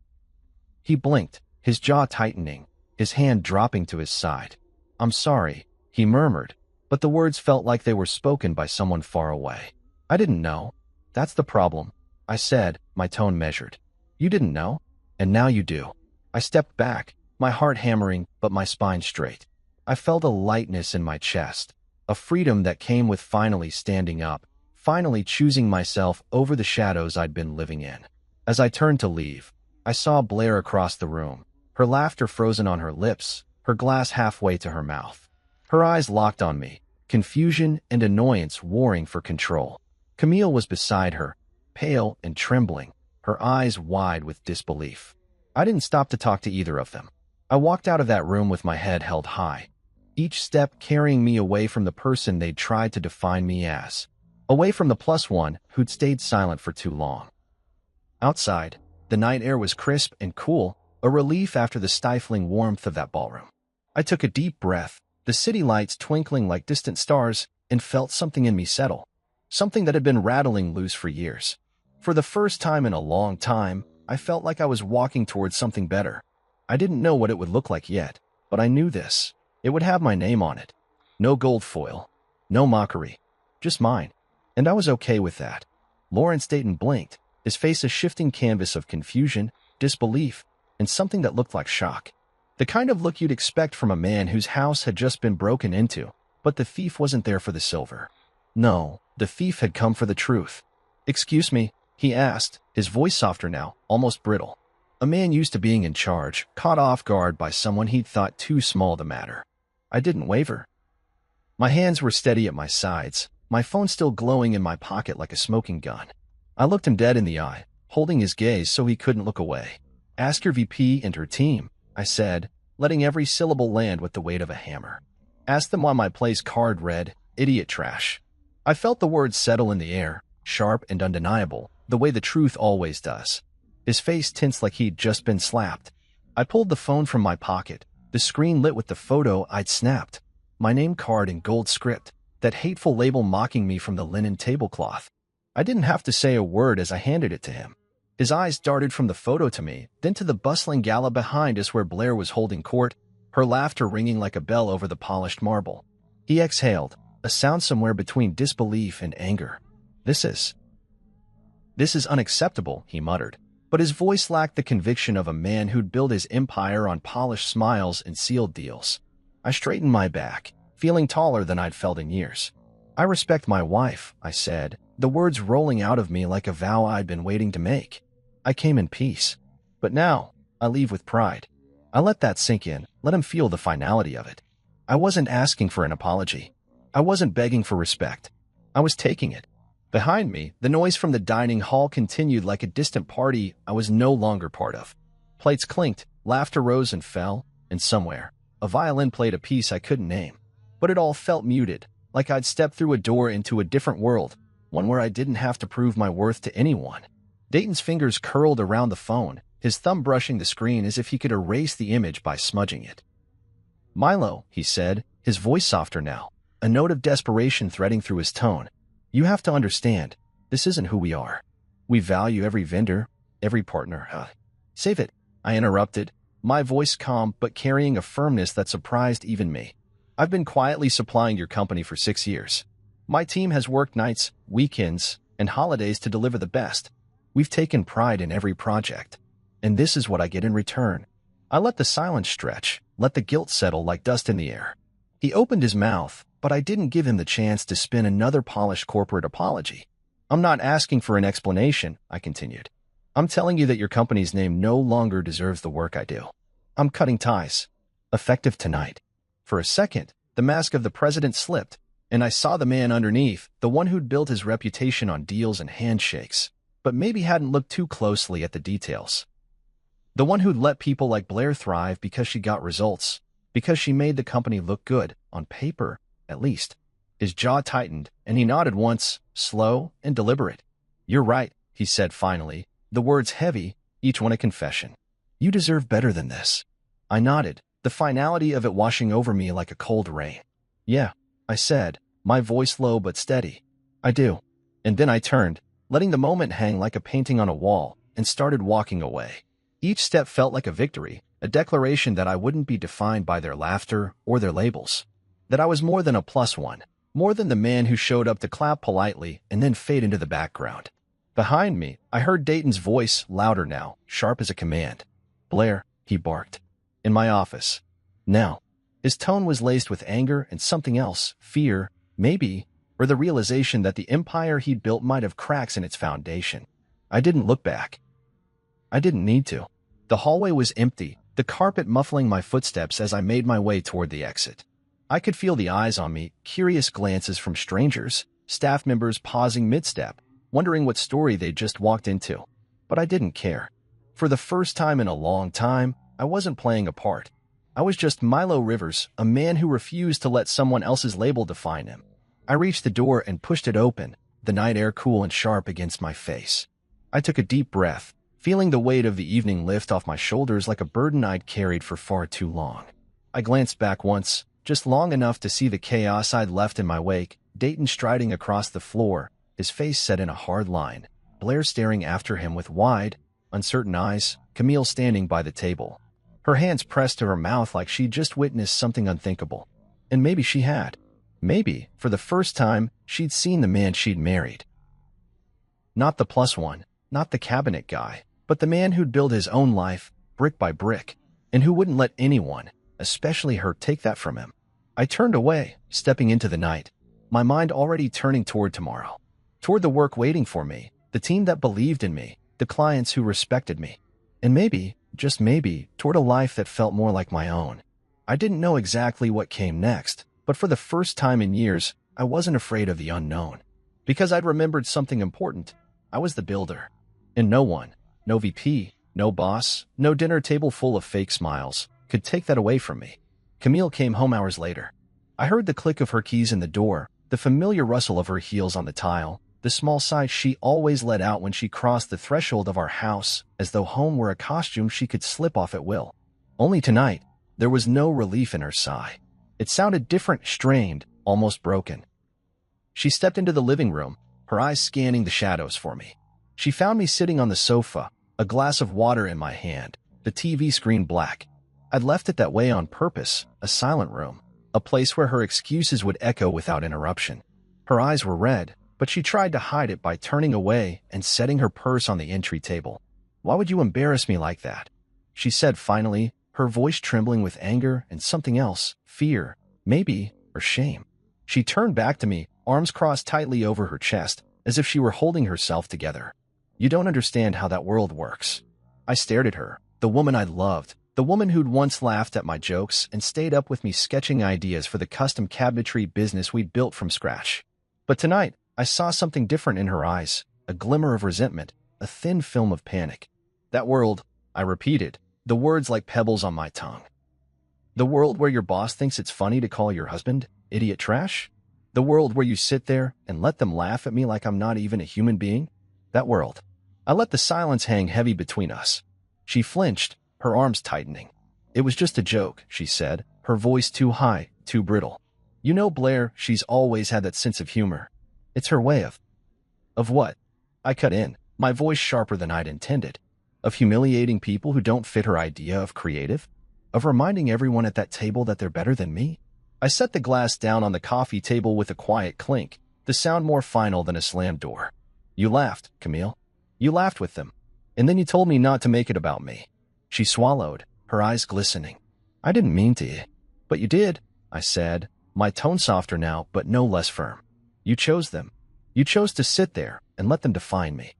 He blinked, his jaw tightening, his hand dropping to his side. "I'm sorry," he murmured, but the words felt like they were spoken by someone far away. "I didn't know. That's the problem," I said, my tone measured. "You didn't know, and now you do." I stepped back, my heart hammering, but my spine straight. I felt a lightness in my chest, a freedom that came with finally standing up, finally choosing myself over the shadows I'd been living in. As I turned to leave, I saw Blair across the room, her laughter frozen on her lips, her glass halfway to her mouth. Her eyes locked on me, confusion and annoyance warring for control. Camille was beside her, pale and trembling, her eyes wide with disbelief. I didn't stop to talk to either of them. I walked out of that room with my head held high, each step carrying me away from the person they'd tried to define me as, away from the +1 who'd stayed silent for too long. Outside, the night air was crisp and cool, a relief after the stifling warmth of that ballroom. I took a deep breath, the city lights twinkling like distant stars, and felt something in me settle. Something that had been rattling loose for years. For the first time in a long time, I felt like I was walking towards something better. I didn't know what it would look like yet, but I knew this. It would have my name on it. No gold foil. No mockery. Just mine. And I was okay with that. Lawrence Dayton blinked, his face a shifting canvas of confusion, disbelief, and something that looked like shock. The kind of look you'd expect from a man whose house had just been broken into, but the thief wasn't there for the silver. No, the thief had come for the truth. "Excuse me," he asked, his voice softer now, almost brittle. A man used to being in charge, caught off guard by someone he'd thought too small to matter. I didn't waver. My hands were steady at my sides, my phone still glowing in my pocket like a smoking gun. I looked him dead in the eye, holding his gaze so he couldn't look away. "Ask your VP and her team," I said, letting every syllable land with the weight of a hammer. "Ask them why my Plays card read, idiot trash." I felt the words settle in the air, sharp and undeniable, the way the truth always does. His face tensed like he'd just been slapped. I pulled the phone from my pocket, the screen lit with the photo I'd snapped. My name card in gold script, that hateful label mocking me from the linen tablecloth. I didn't have to say a word as I handed it to him. His eyes darted from the photo to me, then to the bustling gala behind us where Blair was holding court, her laughter ringing like a bell over the polished marble. He exhaled, a sound somewhere between disbelief and anger. This is unacceptable," he muttered, but his voice lacked the conviction of a man who'd built his empire on polished smiles and sealed deals. I straightened my back, feeling taller than I'd felt in years. "I respect my wife," I said, the words rolling out of me like a vow I'd been waiting to make. I came in peace. But now, I leave with pride. I let that sink in, let him feel the finality of it. I wasn't asking for an apology. I wasn't begging for respect. I was taking it. Behind me, the noise from the dining hall continued like a distant party I was no longer part of. Plates clinked, laughter rose and fell, and somewhere, a violin played a piece I couldn't name. But it all felt muted, like I'd stepped through a door into a different world, one where I didn't have to prove my worth to anyone. Dayton's fingers curled around the phone, his thumb brushing the screen as if he could erase the image by smudging it. "Milo," he said, his voice softer now, a note of desperation threading through his tone. "You have to understand, this isn't who we are. We value every vendor, every partner." "Save it," I interrupted, my voice calm but carrying a firmness that surprised even me. "I've been quietly supplying your company for 6 years. My team has worked nights, weekends, and holidays to deliver the best. We've taken pride in every project. And this is what I get in return." I let the silence stretch, let the guilt settle like dust in the air. He opened his mouth, but I didn't give him the chance to spin another polished corporate apology. "I'm not asking for an explanation," I continued. "I'm telling you that your company's name no longer deserves the work I do. I'm cutting ties. Effective tonight." For a second, the mask of the president slipped, and I saw the man underneath, the one who'd built his reputation on deals and handshakes, but maybe hadn't looked too closely at the details. The one who'd let people like Blair thrive because she got results, because she made the company look good, on paper, at least. His jaw tightened, and he nodded once, slow and deliberate. "You're right," he said finally, the words heavy, each one a confession. "You deserve better than this." I nodded, the finality of it washing over me like a cold rain. "Yeah," I said, my voice low but steady. "I do." And then I turned, letting the moment hang like a painting on a wall, and started walking away. Each step felt like a victory, a declaration that I wouldn't be defined by their laughter or their labels. That I was more than a +1, more than the man who showed up to clap politely and then fade into the background. Behind me, I heard Dayton's voice, louder now, sharp as a command. "Blair," he barked. "In my office. Now." His tone was laced with anger and something else, fear, maybe, or the realization that the empire he'd built might have cracks in its foundation. I didn't look back. I didn't need to. The hallway was empty, the carpet muffling my footsteps as I made my way toward the exit. I could feel the eyes on me, curious glances from strangers, staff members pausing mid-step, wondering what story they'd just walked into. But I didn't care. For the first time in a long time, I wasn't playing a part. I was just Milo Rivers, a man who refused to let someone else's label define him. I reached the door and pushed it open, the night air cool and sharp against my face. I took a deep breath, feeling the weight of the evening lift off my shoulders like a burden I'd carried for far too long. I glanced back once, just long enough to see the chaos I'd left in my wake, Dayton striding across the floor, his face set in a hard line, Blair staring after him with wide, uncertain eyes, Camille standing by the table, her hands pressed to her mouth like she'd just witnessed something unthinkable. And maybe she had. Maybe, for the first time, she'd seen the man she'd married. Not the plus one, not the cabinet guy, but the man who'd build his own life, brick by brick, and who wouldn't let anyone, especially her, take that from him. I turned away, stepping into the night, my mind already turning toward tomorrow, toward the work waiting for me, the team that believed in me, the clients who respected me, and maybe, just maybe, toward a life that felt more like my own. I didn't know exactly what came next, but for the first time in years, I wasn't afraid of the unknown. Because I'd remembered something important. I was the builder. And no one, no VP, no boss, no dinner table full of fake smiles, could take that away from me. Camille came home hours later. I heard the click of her keys in the door, the familiar rustle of her heels on the tile, the small sigh she always let out when she crossed the threshold of our house, as though home were a costume she could slip off at will. Only tonight, there was no relief in her sigh. It sounded different, strained, almost broken. She stepped into the living room, her eyes scanning the shadows for me. She found me sitting on the sofa, a glass of water in my hand, the TV screen black. I'd left it that way on purpose, a silent room, a place where her excuses would echo without interruption. Her eyes were red, but she tried to hide it by turning away and setting her purse on the entry table. "Why would you embarrass me like that?" she said finally, her voice trembling with anger and something else, fear, maybe, or shame. She turned back to me, arms crossed tightly over her chest, as if she were holding herself together. "You don't understand how that world works." I stared at her, the woman I loved, the woman who'd once laughed at my jokes and stayed up with me sketching ideas for the custom cabinetry business we'd built from scratch. But tonight, I saw something different in her eyes, a glimmer of resentment, a thin film of panic. "That world," I repeated, the words like pebbles on my tongue. "The world where your boss thinks it's funny to call your husband idiot trash? The world where you sit there and let them laugh at me like I'm not even a human being? That world." I let the silence hang heavy between us. She flinched, her arms tightening. "It was just a joke," she said, her voice too high, too brittle. "You know, Blair, she's always had that sense of humor. It's her way of..." "Of what?" I cut in, my voice sharper than I'd intended. "Of humiliating people who don't fit her idea of creative? Of reminding everyone at that table that they're better than me?" I set the glass down on the coffee table with a quiet clink, the sound more final than a slammed door. "You laughed, Camille. You laughed with them. And then you told me not to make it about me." She swallowed, her eyes glistening. "I didn't mean to." "But you did," I said, my tone softer now but no less firm. "You chose them. You chose to sit there and let them define me.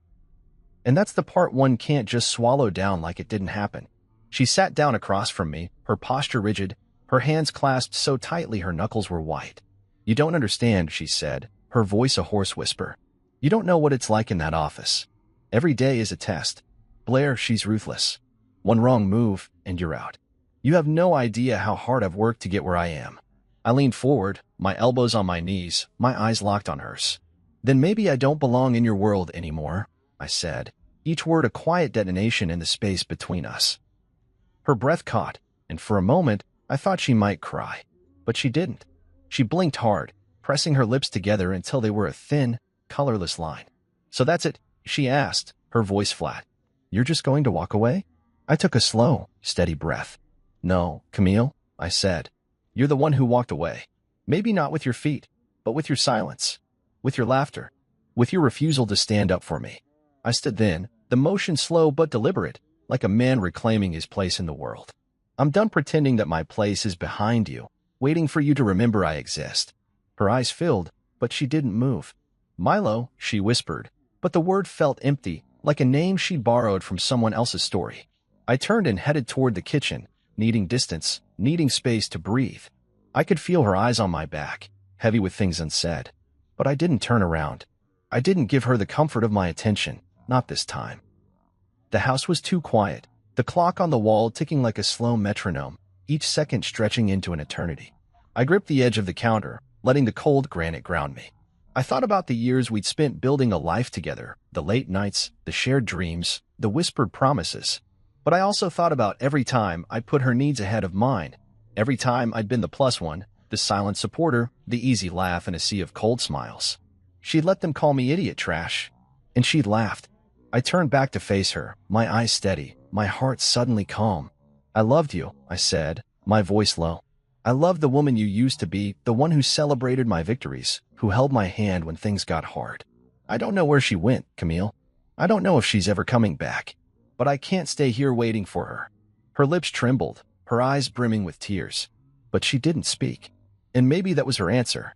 And that's the part one can't just swallow down like it didn't happen." She sat down across from me, her posture rigid, her hands clasped so tightly her knuckles were white. "You don't understand," she said, her voice a hoarse whisper. "You don't know what it's like in that office. Every day is a test. Blair, she's ruthless. One wrong move, and you're out. You have no idea how hard I've worked to get where I am." I leaned forward, my elbows on my knees, my eyes locked on hers. "Then maybe I don't belong in your world anymore," I said, each word a quiet detonation in the space between us. Her breath caught, and for a moment, I thought she might cry. But she didn't. She blinked hard, pressing her lips together until they were a thin, colorless line. "So that's it?" she asked, her voice flat. "You're just going to walk away?" I took a slow, steady breath. "No, Camille," I said. "You're the one who walked away. Maybe not with your feet, but with your silence, with your laughter, with your refusal to stand up for me." I stood then, the motion slow but deliberate, like a man reclaiming his place in the world. "I'm done pretending that my place is behind you, waiting for you to remember I exist." Her eyes filled, but she didn't move. "Milo," she whispered, but the word felt empty, like a name she'd borrowed from someone else's story. I turned and headed toward the kitchen, needing distance, needing space to breathe. I could feel her eyes on my back, heavy with things unsaid. But I didn't turn around. I didn't give her the comfort of my attention, not this time. The house was too quiet, the clock on the wall ticking like a slow metronome, each second stretching into an eternity. I gripped the edge of the counter, letting the cold granite ground me. I thought about the years we'd spent building a life together, the late nights, the shared dreams, the whispered promises. But I also thought about every time I put her needs ahead of mine, every time I'd been the plus one, the silent supporter, the easy laugh in a sea of cold smiles. She'd let them call me idiot trash, and she'd laughed. I turned back to face her, my eyes steady, my heart suddenly calm. "I loved you," I said, my voice low. "I loved the woman you used to be, the one who celebrated my victories, who held my hand when things got hard. I don't know where she went, Camille. I don't know if she's ever coming back. But I can't stay here waiting for her." Her lips trembled, her eyes brimming with tears. But she didn't speak. And maybe that was her answer.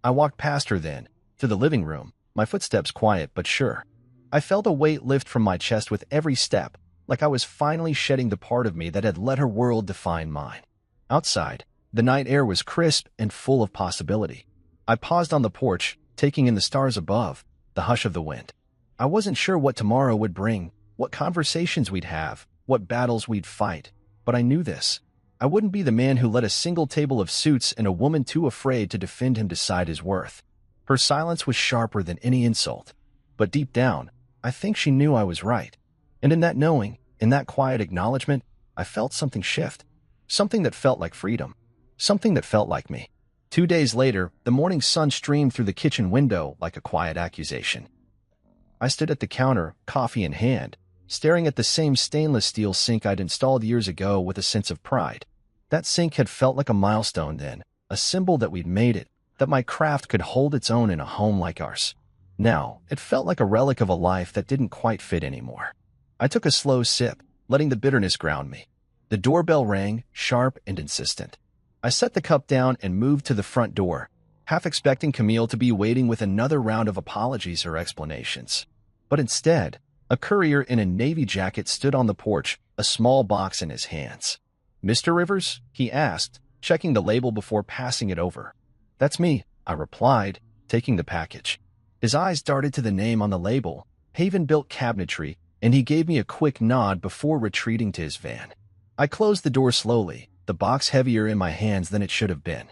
I walked past her then, to the living room, my footsteps quiet but sure. I felt a weight lift from my chest with every step, like I was finally shedding the part of me that had let her world define mine. Outside, the night air was crisp and full of possibility. I paused on the porch, taking in the stars above, the hush of the wind. I wasn't sure what tomorrow would bring, what conversations we'd have, what battles we'd fight, but I knew this. I wouldn't be the man who let a single table of suits and a woman too afraid to defend him decide his worth. Her silence was sharper than any insult. But deep down, I think she knew I was right. And in that knowing, in that quiet acknowledgement, I felt something shift. Something that felt like freedom. Something that felt like me. 2 days later, the morning sun streamed through the kitchen window like a quiet accusation. I stood at the counter, coffee in hand, staring at the same stainless steel sink I'd installed years ago with a sense of pride. That sink had felt like a milestone then, a symbol that we'd made it, that my craft could hold its own in a home like ours. Now, it felt like a relic of a life that didn't quite fit anymore. I took a slow sip, letting the bitterness ground me. The doorbell rang, sharp and insistent. I set the cup down and moved to the front door, half expecting Camille to be waiting with another round of apologies or explanations. But instead, a courier in a navy jacket stood on the porch, a small box in his hands. "Mr. Rivers?" he asked, checking the label before passing it over. "That's me," I replied, taking the package. His eyes darted to the name on the label, Haven-Built Cabinetry, and he gave me a quick nod before retreating to his van. I closed the door slowly, the box heavier in my hands than it should have been.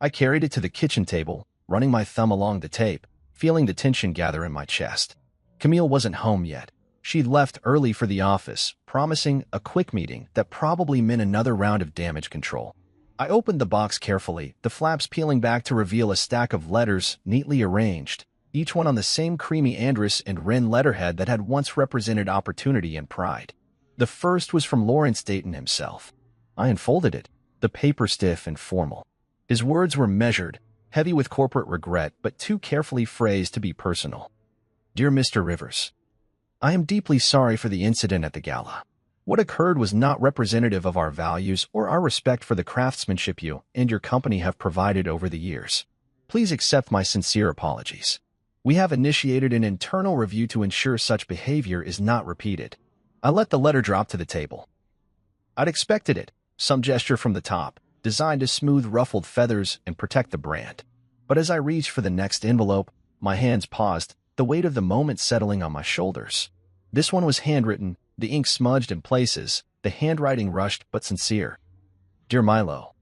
I carried it to the kitchen table, running my thumb along the tape, feeling the tension gather in my chest. Camille wasn't home yet. She'd left early for the office, promising a quick meeting that probably meant another round of damage control. I opened the box carefully, the flaps peeling back to reveal a stack of letters neatly arranged, each one on the same creamy Andrus and Wren letterhead that had once represented opportunity and pride. The first was from Lawrence Dayton himself. I unfolded it, the paper stiff and formal. His words were measured, heavy with corporate regret, but too carefully phrased to be personal. "Dear Mr. Rivers, I am deeply sorry for the incident at the gala. What occurred was not representative of our values or our respect for the craftsmanship you and your company have provided over the years. Please accept my sincere apologies. We have initiated an internal review to ensure such behavior is not repeated." I let the letter drop to the table. I'd expected it, some gesture from the top, designed to smooth ruffled feathers and protect the brand. But as I reached for the next envelope, my hands paused, the weight of the moment settling on my shoulders. This one was handwritten, the ink smudged in places, the handwriting rushed but sincere. "Dear Milo,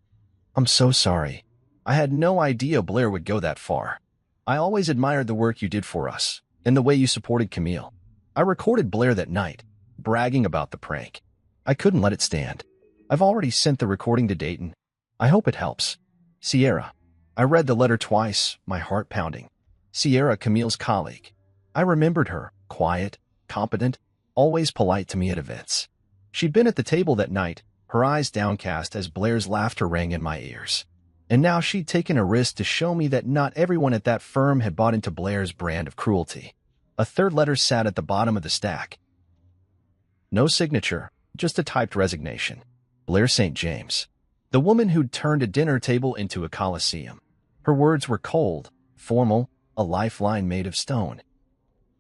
I'm so sorry. I had no idea Blair would go that far. I always admired the work you did for us, and the way you supported Camille. I recorded Blair that night, bragging about the prank. I couldn't let it stand. I've already sent the recording to Dayton. I hope it helps. Sierra." I read the letter twice, my heart pounding. Sierra, Camille's colleague. I remembered her, quiet, competent, always polite to me at events. She'd been at the table that night, her eyes downcast as Blair's laughter rang in my ears. And now she'd taken a risk to show me that not everyone at that firm had bought into Blair's brand of cruelty. A third letter sat at the bottom of the stack. No signature, just a typed resignation. Blair St. James. The woman who'd turned a dinner table into a coliseum. Her words were cold, formal, a lifeline made of stone.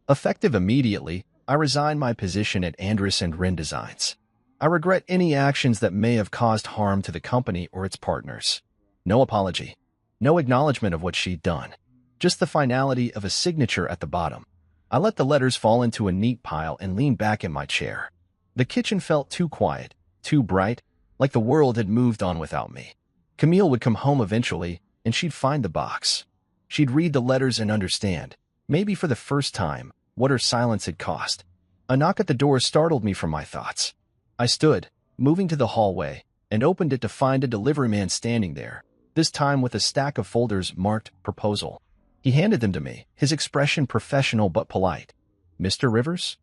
Effective immediately, I resigned my position at Andrus and Wren Designs. I regret any actions that may have caused harm to the company or its partners. No apology. No acknowledgement of what she'd done. Just the finality of a signature at the bottom. I let the letters fall into a neat pile and leaned back in my chair. The kitchen felt too quiet, too bright, like the world had moved on without me. Camille would come home eventually, and she'd find the box. She'd read the letters and understand, maybe for the first time, what her silence had cost. A knock at the door startled me from my thoughts. I stood, moving to the hallway, and opened it to find a delivery man standing there, this time with a stack of folders marked Proposal. He handed them to me, his expression professional but polite. Mr. Rivers?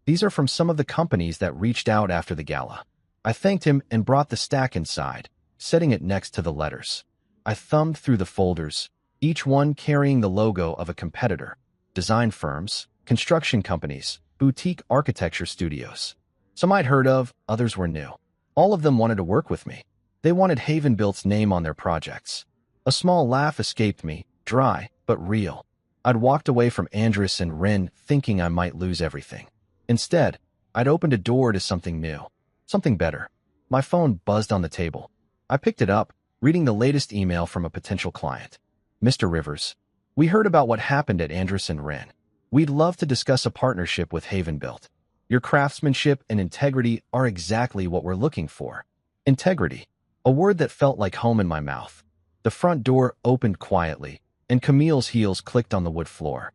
These are from some of the companies that reached out after the gala. I thanked him and brought the stack inside, setting it next to the letters. I thumbed through the folders, each one carrying the logo of a competitor. Design firms, construction companies, boutique architecture studios. Some I'd heard of, others were new. All of them wanted to work with me. They wanted Havenbuilt's name on their projects. A small laugh escaped me, dry, but real. I'd walked away from Andres and Ren thinking I might lose everything. Instead, I'd opened a door to something new, something better. My phone buzzed on the table. I picked it up, reading the latest email from a potential client. Mr. Rivers, we heard about what happened at Andres and Ren. We'd love to discuss a partnership with Havenbuilt. Your craftsmanship and integrity are exactly what we're looking for. Integrity, a word that felt like home in my mouth. The front door opened quietly, and Camille's heels clicked on the wood floor.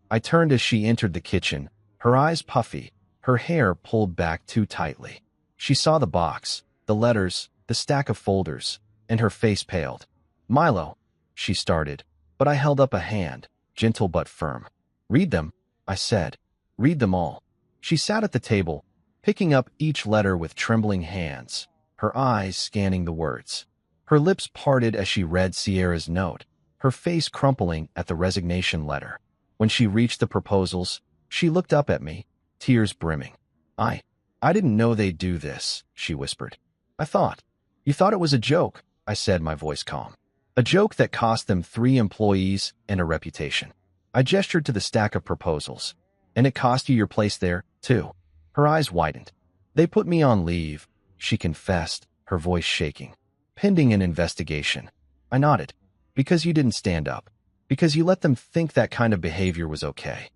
I turned as she entered the kitchen, her eyes puffy, her hair pulled back too tightly. She saw the box, the letters, the stack of folders, and her face paled. Milo, she started, but I held up a hand, gentle but firm. Read them, I said. Read them all. She sat at the table, picking up each letter with trembling hands, her eyes scanning the words. Her lips parted as she read Sierra's note, her face crumpling at the resignation letter. When she reached the proposals, she looked up at me, tears brimming. I didn't know they'd do this, she whispered. You thought it was a joke, I said, my voice calm. A joke that cost them 3 employees and a reputation. I gestured to the stack of proposals. And it cost you your place there, too. Her eyes widened. They put me on leave, she confessed, her voice shaking. Pending an investigation. I nodded. Because you didn't stand up. Because you let them think that kind of behavior was okay.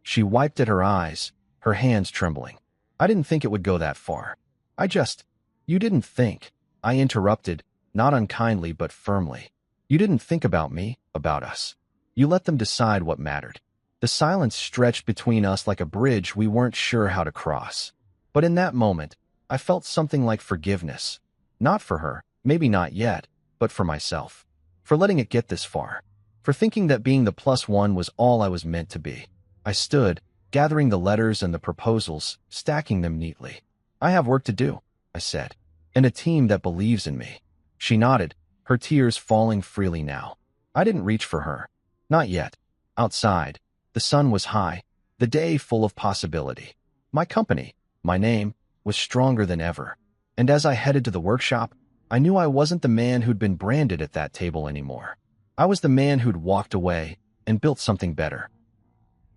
She wiped at her eyes, her hands trembling. I didn't think it would go that far. You didn't think. I interrupted, not unkindly but firmly. You didn't think about me, about us. You let them decide what mattered. The silence stretched between us like a bridge we weren't sure how to cross. But in that moment, I felt something like forgiveness. Not for her, maybe not yet, but for myself. For letting it get this far. For thinking that being the +1 was all I was meant to be. I stood, gathering the letters and the proposals, stacking them neatly. I have work to do, I said, and a team that believes in me. She nodded, her tears falling freely now. I didn't reach for her. Not yet. Outside, the sun was high, the day full of possibility. My company, my name, was stronger than ever. And as I headed to the workshop, I knew I wasn't the man who'd been branded at that table anymore. I was the man who'd walked away and built something better.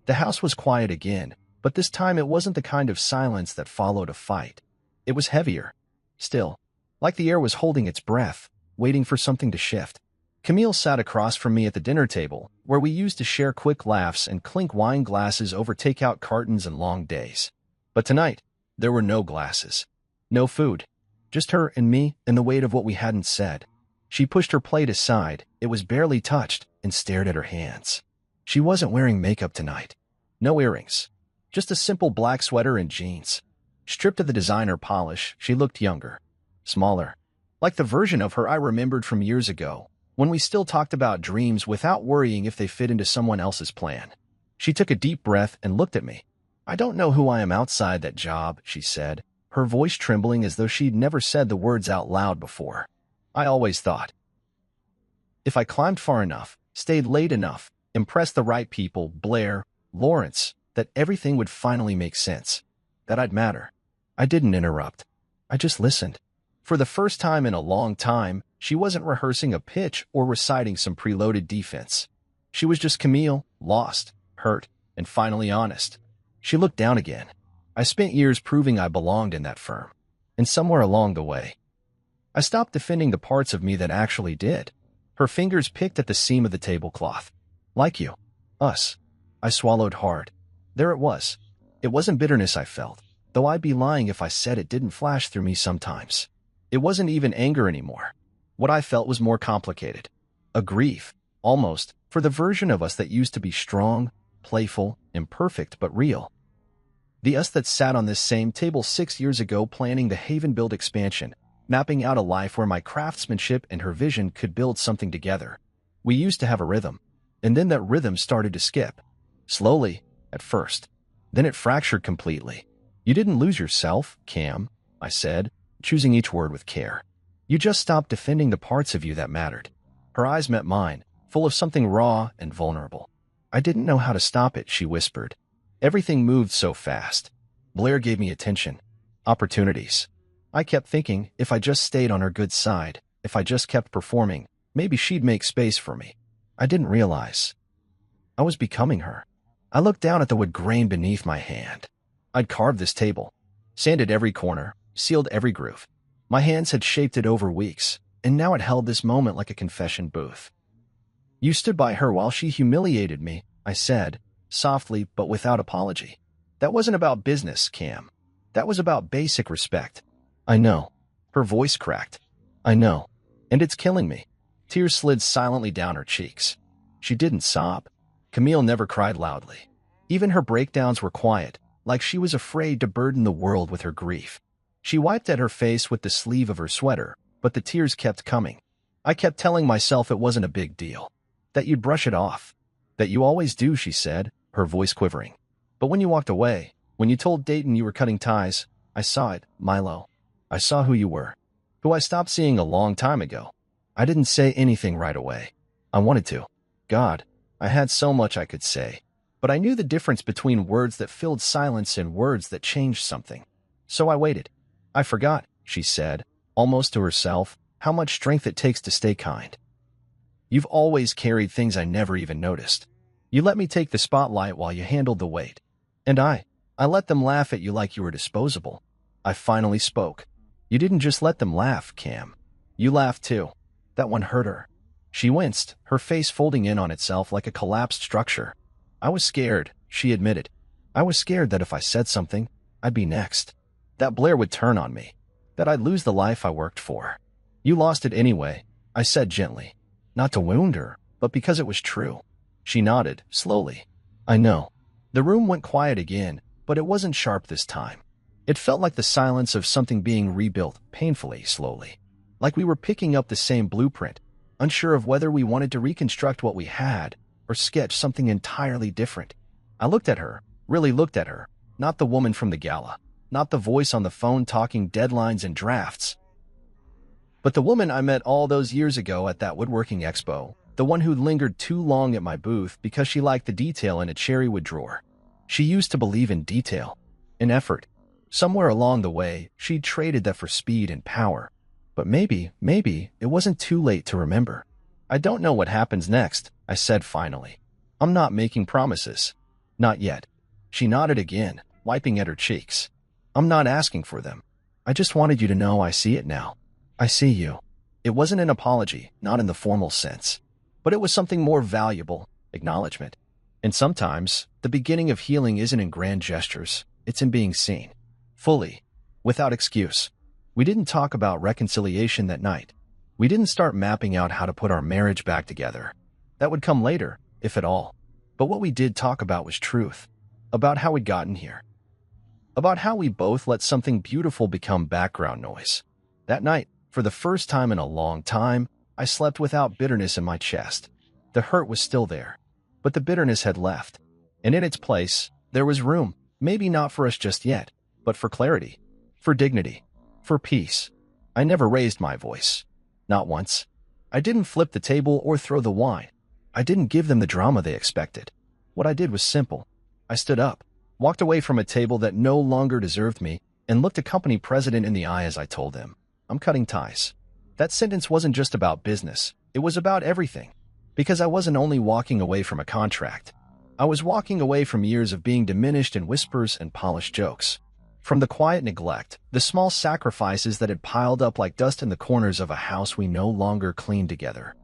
The house was quiet again, but this time it wasn't the kind of silence that followed a fight. It was heavier. Still, like the air was holding its breath, waiting for something to shift. Camille sat across from me at the dinner table, where we used to share quick laughs and clink wine glasses over takeout cartons and long days. But tonight, there were no glasses. No food. Just her and me and the weight of what we hadn't said. She pushed her plate aside, it was barely touched, and stared at her hands. She wasn't wearing makeup tonight. No earrings. Just a simple black sweater and jeans. Stripped of the designer polish, she looked younger. Smaller. Like the version of her I remembered from years ago, when we still talked about dreams without worrying if they fit into someone else's plan. She took a deep breath and looked at me. I don't know who I am outside that job, she said, her voice trembling as though she'd never said the words out loud before. I always thought, if I climbed far enough, stayed late enough, impressed the right people, Blair, Lawrence, that everything would finally make sense, that I'd matter. I didn't interrupt. I just listened. For the first time in a long time, she wasn't rehearsing a pitch or reciting some preloaded defense. She was just Camille, lost, hurt, and finally honest. She looked down again. I spent years proving I belonged in that firm. And somewhere along the way, I stopped defending the parts of me that actually did. Her fingers picked at the seam of the tablecloth. Like you. Us. I swallowed hard. There it was. It wasn't bitterness I felt, though I'd be lying if I said it didn't flash through me sometimes. It wasn't even anger anymore. What I felt was more complicated. A grief, almost, for the version of us that used to be strong, playful, imperfect, but real. The us that sat on this same table 6 years ago planning the Havenbuilt expansion, mapping out a life where my craftsmanship and her vision could build something together. We used to have a rhythm, and then that rhythm started to skip. Slowly, at first. Then it fractured completely. You didn't lose yourself, Cam, I said, choosing each word with care. You just stopped defending the parts of you that mattered. Her eyes met mine, full of something raw and vulnerable. I didn't know how to stop it, she whispered. Everything moved so fast. Blair gave me attention. Opportunities. I kept thinking, if I just stayed on her good side, if I just kept performing, maybe she'd make space for me. I didn't realize. I was becoming her. I looked down at the wood grain beneath my hand. I'd carved this table, sanded every corner, sealed every groove. My hands had shaped it over weeks, and now it held this moment like a confession booth. You stood by her while she humiliated me, I said, softly but without apology. That wasn't about business, Cam. That was about basic respect. I know. Her voice cracked. I know. And it's killing me. Tears slid silently down her cheeks. She didn't sob. Camille never cried loudly. Even her breakdowns were quiet, like she was afraid to burden the world with her grief. She wiped at her face with the sleeve of her sweater, but the tears kept coming. I kept telling myself it wasn't a big deal. That you'd brush it off. That you always do, she said, her voice quivering. But when you walked away, when you told Dayton you were cutting ties, I saw it, Milo. I saw who you were. Who I stopped seeing a long time ago. I didn't say anything right away. I wanted to. God, I had so much I could say. But I knew the difference between words that filled silence and words that changed something. So I waited. I forgot, she said, almost to herself, how much strength it takes to stay kind. You've always carried things I never even noticed. You let me take the spotlight while you handled the weight. And I let them laugh at you like you were disposable. I finally spoke. You didn't just let them laugh, Cam. You laughed too. That one hurt her. She winced, her face folding in on itself like a collapsed structure. I was scared, she admitted. I was scared that if I said something, I'd be next. That Blair would turn on me. That I'd lose the life I worked for. You lost it anyway, I said gently. Not to wound her, but because it was true. She nodded, slowly. I know. The room went quiet again, but it wasn't sharp this time. It felt like the silence of something being rebuilt, painfully, slowly. Like we were picking up the same blueprint, unsure of whether we wanted to reconstruct what we had or sketch something entirely different. I looked at her, really looked at her, not the woman from the gala, not the voice on the phone talking deadlines and drafts, but the woman I met all those years ago at that woodworking expo, the one who'd lingered too long at my booth because she liked the detail in a cherrywood drawer. She used to believe in detail, in effort. Somewhere along the way, she'd traded that for speed and power. But maybe, it wasn't too late to remember. I don't know what happens next, I said finally. I'm not making promises. Not yet. She nodded again, wiping at her cheeks. I'm not asking for them. I just wanted you to know I see it now. I see you. It wasn't an apology, not in the formal sense. But it was something more valuable, acknowledgement. And sometimes, the beginning of healing isn't in grand gestures, it's in being seen. Fully. Without excuse. We didn't talk about reconciliation that night. We didn't start mapping out how to put our marriage back together. That would come later, if at all. But what we did talk about was truth. About how we'd gotten here. About how we both let something beautiful become background noise. That night, for the first time in a long time, I slept without bitterness in my chest. The hurt was still there, but the bitterness had left. And in its place, there was room, maybe not for us just yet, but for clarity, for dignity, for peace. I never raised my voice. Not once. I didn't flip the table or throw the wine. I didn't give them the drama they expected. What I did was simple. I stood up, walked away from a table that no longer deserved me, and looked a company president in the eye as I told him, I'm cutting ties. That sentence wasn't just about business. It was about everything. Because I wasn't only walking away from a contract. I was walking away from years of being diminished in whispers and polished jokes. From the quiet neglect, the small sacrifices that had piled up like dust in the corners of a house we no longer cleaned together.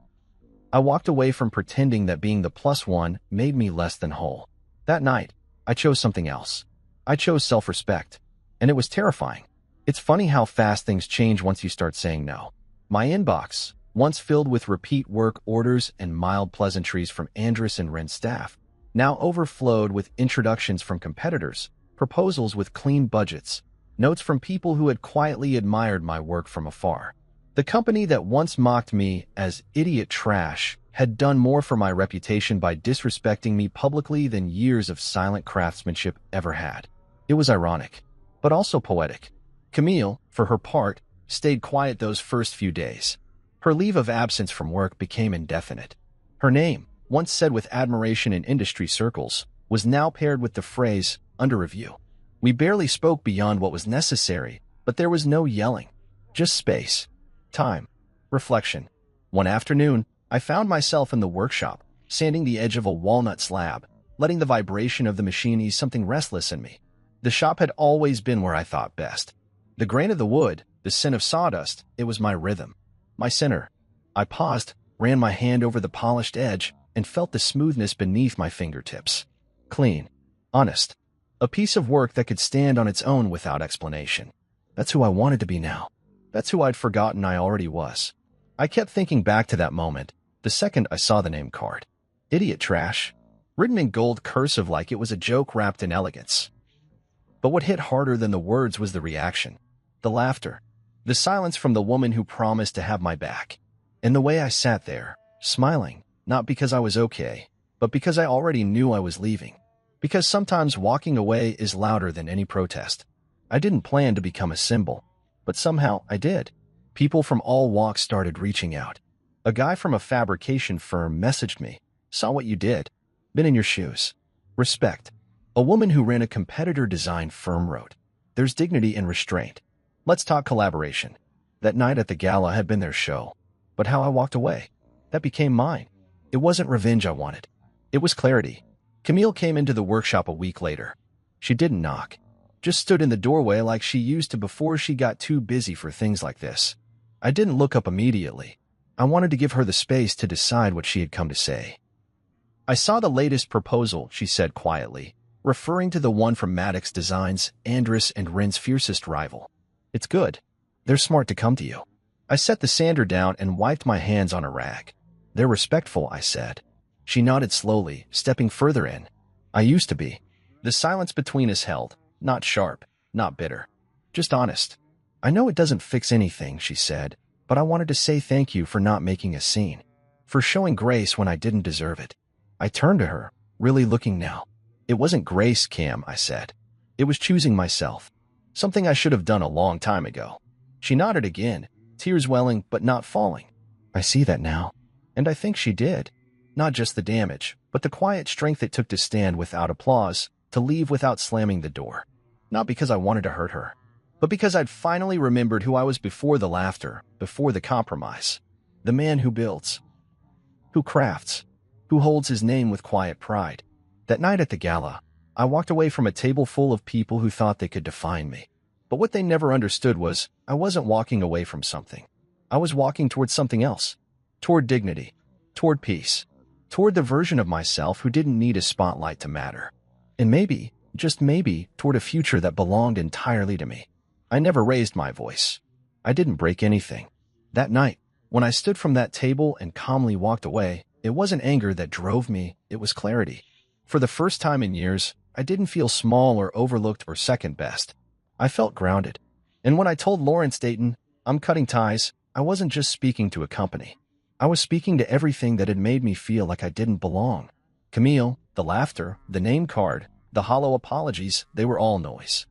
I walked away from pretending that being the plus one made me less than whole. That night, I chose something else. I chose self-respect. And it was terrifying. It's funny how fast things change once you start saying no. My inbox, once filled with repeat work orders and mild pleasantries from Andrus and Wren's staff, now overflowed with introductions from competitors, proposals with clean budgets, Notes from people who had quietly admired my work from afar. The company that once mocked me as idiot trash had done more for my reputation by disrespecting me publicly than years of silent craftsmanship ever had. It was ironic, but also poetic. Camille, for her part, stayed quiet those first few days. Her leave of absence from work became indefinite. Her name, once said with admiration in industry circles, was now paired with the phrase, under review. We barely spoke beyond what was necessary, but there was no yelling. Just space, time, reflection. One afternoon, I found myself in the workshop, sanding the edge of a walnut slab, letting the vibration of the machine ease something restless in me. The shop had always been where I thought best. The grain of the wood, the scent of sawdust, it was my rhythm, my center. I paused, ran my hand over the polished edge, and felt the smoothness beneath my fingertips. Clean, honest. A piece of work that could stand on its own without explanation. That's who I wanted to be now. That's who I'd forgotten I already was. I kept thinking back to that moment, the second I saw the name card. Idiot trash. Written in gold cursive like it was a joke wrapped in elegance. But what hit harder than the words was the reaction. The laughter. The silence from the woman who promised to have my back. And the way I sat there, smiling, not because I was okay, but because I already knew I was leaving. Because sometimes walking away is louder than any protest. I didn't plan to become a symbol, but somehow I did. People from all walks started reaching out. A guy from a fabrication firm messaged me, saw what you did, been in your shoes. Respect. A woman who ran a competitor design firm wrote, there's dignity in restraint. Let's talk collaboration. That night at the gala had been their show, but how I walked away, that became mine. It wasn't revenge I wanted. It was clarity. Camille came into the workshop a week later. She didn't knock, just stood in the doorway like she used to before she got too busy for things like this. I didn't look up immediately. I wanted to give her the space to decide what she had come to say. I saw the latest proposal, she said quietly, referring to the one from Maddox Designs, Andrus and Rin's fiercest rival. It's good. They're smart to come to you. I set the sander down and wiped my hands on a rag. They're respectful, I said. She nodded slowly, stepping further in. I used to be. The silence between us held, not sharp, not bitter, just honest. I know it doesn't fix anything, she said, but I wanted to say thank you for not making a scene, for showing grace when I didn't deserve it. I turned to her, really looking now. It wasn't grace, Cam, I said. It was choosing myself, something I should have done a long time ago. She nodded again, tears welling but not falling. I see that now, and I think she did. Not just the damage, but the quiet strength it took to stand without applause, to leave without slamming the door. Not because I wanted to hurt her, but because I'd finally remembered who I was before the laughter, before the compromise. The man who builds, who crafts, who holds his name with quiet pride. That night at the gala, I walked away from a table full of people who thought they could define me. But what they never understood was, I wasn't walking away from something. I was walking towards something else. Toward dignity, toward peace, toward the version of myself who didn't need a spotlight to matter. And maybe, just maybe, toward a future that belonged entirely to me. I never raised my voice. I didn't break anything. That night, when I stood from that table and calmly walked away, it wasn't anger that drove me, it was clarity. For the first time in years, I didn't feel small or overlooked or second best. I felt grounded. And when I told Lawrence Dayton, I'm cutting ties, I wasn't just speaking to a company. I was speaking to everything that had made me feel like I didn't belong. Camille, the laughter, the name card, the hollow apologies, they were all noise.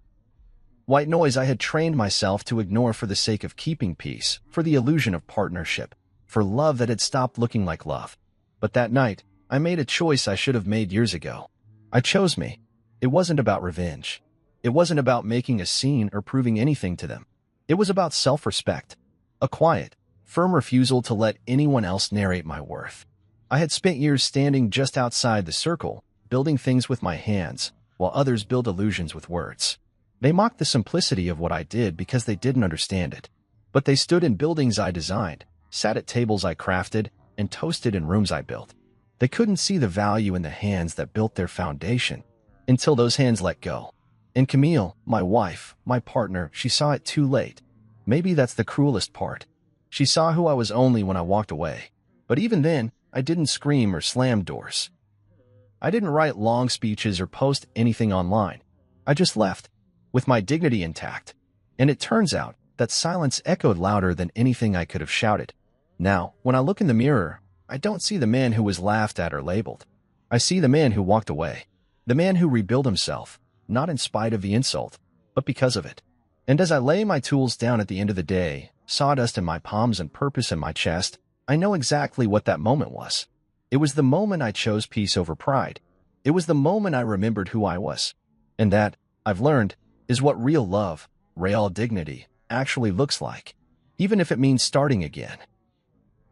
White noise I had trained myself to ignore for the sake of keeping peace, for the illusion of partnership, for love that had stopped looking like love. But that night, I made a choice I should have made years ago. I chose me. It wasn't about revenge. It wasn't about making a scene or proving anything to them. It was about self-respect, a quiet, firm refusal to let anyone else narrate my worth. I had spent years standing just outside the circle, building things with my hands, while others build illusions with words. They mocked the simplicity of what I did because they didn't understand it. But they stood in buildings I designed, sat at tables I crafted, and toasted in rooms I built. They couldn't see the value in the hands that built their foundation, until those hands let go. And Camille, my wife, my partner, she saw it too late. Maybe that's the cruelest part. She saw who I was only when I walked away. But even then, I didn't scream or slam doors. I didn't write long speeches or post anything online. I just left. with my dignity intact. And it turns out that silence echoed louder than anything I could have shouted. Now, when I look in the mirror, I don't see the man who was laughed at or labeled. I see the man who walked away. The man who rebuilt himself, not in spite of the insult, but because of it. And as I lay my tools down at the end of the day, sawdust in my palms and purpose in my chest, I know exactly what that moment was. It was the moment I chose peace over pride. It was the moment I remembered who I was. And that, I've learned, is what real love, real dignity, actually looks like. Even if it means starting again.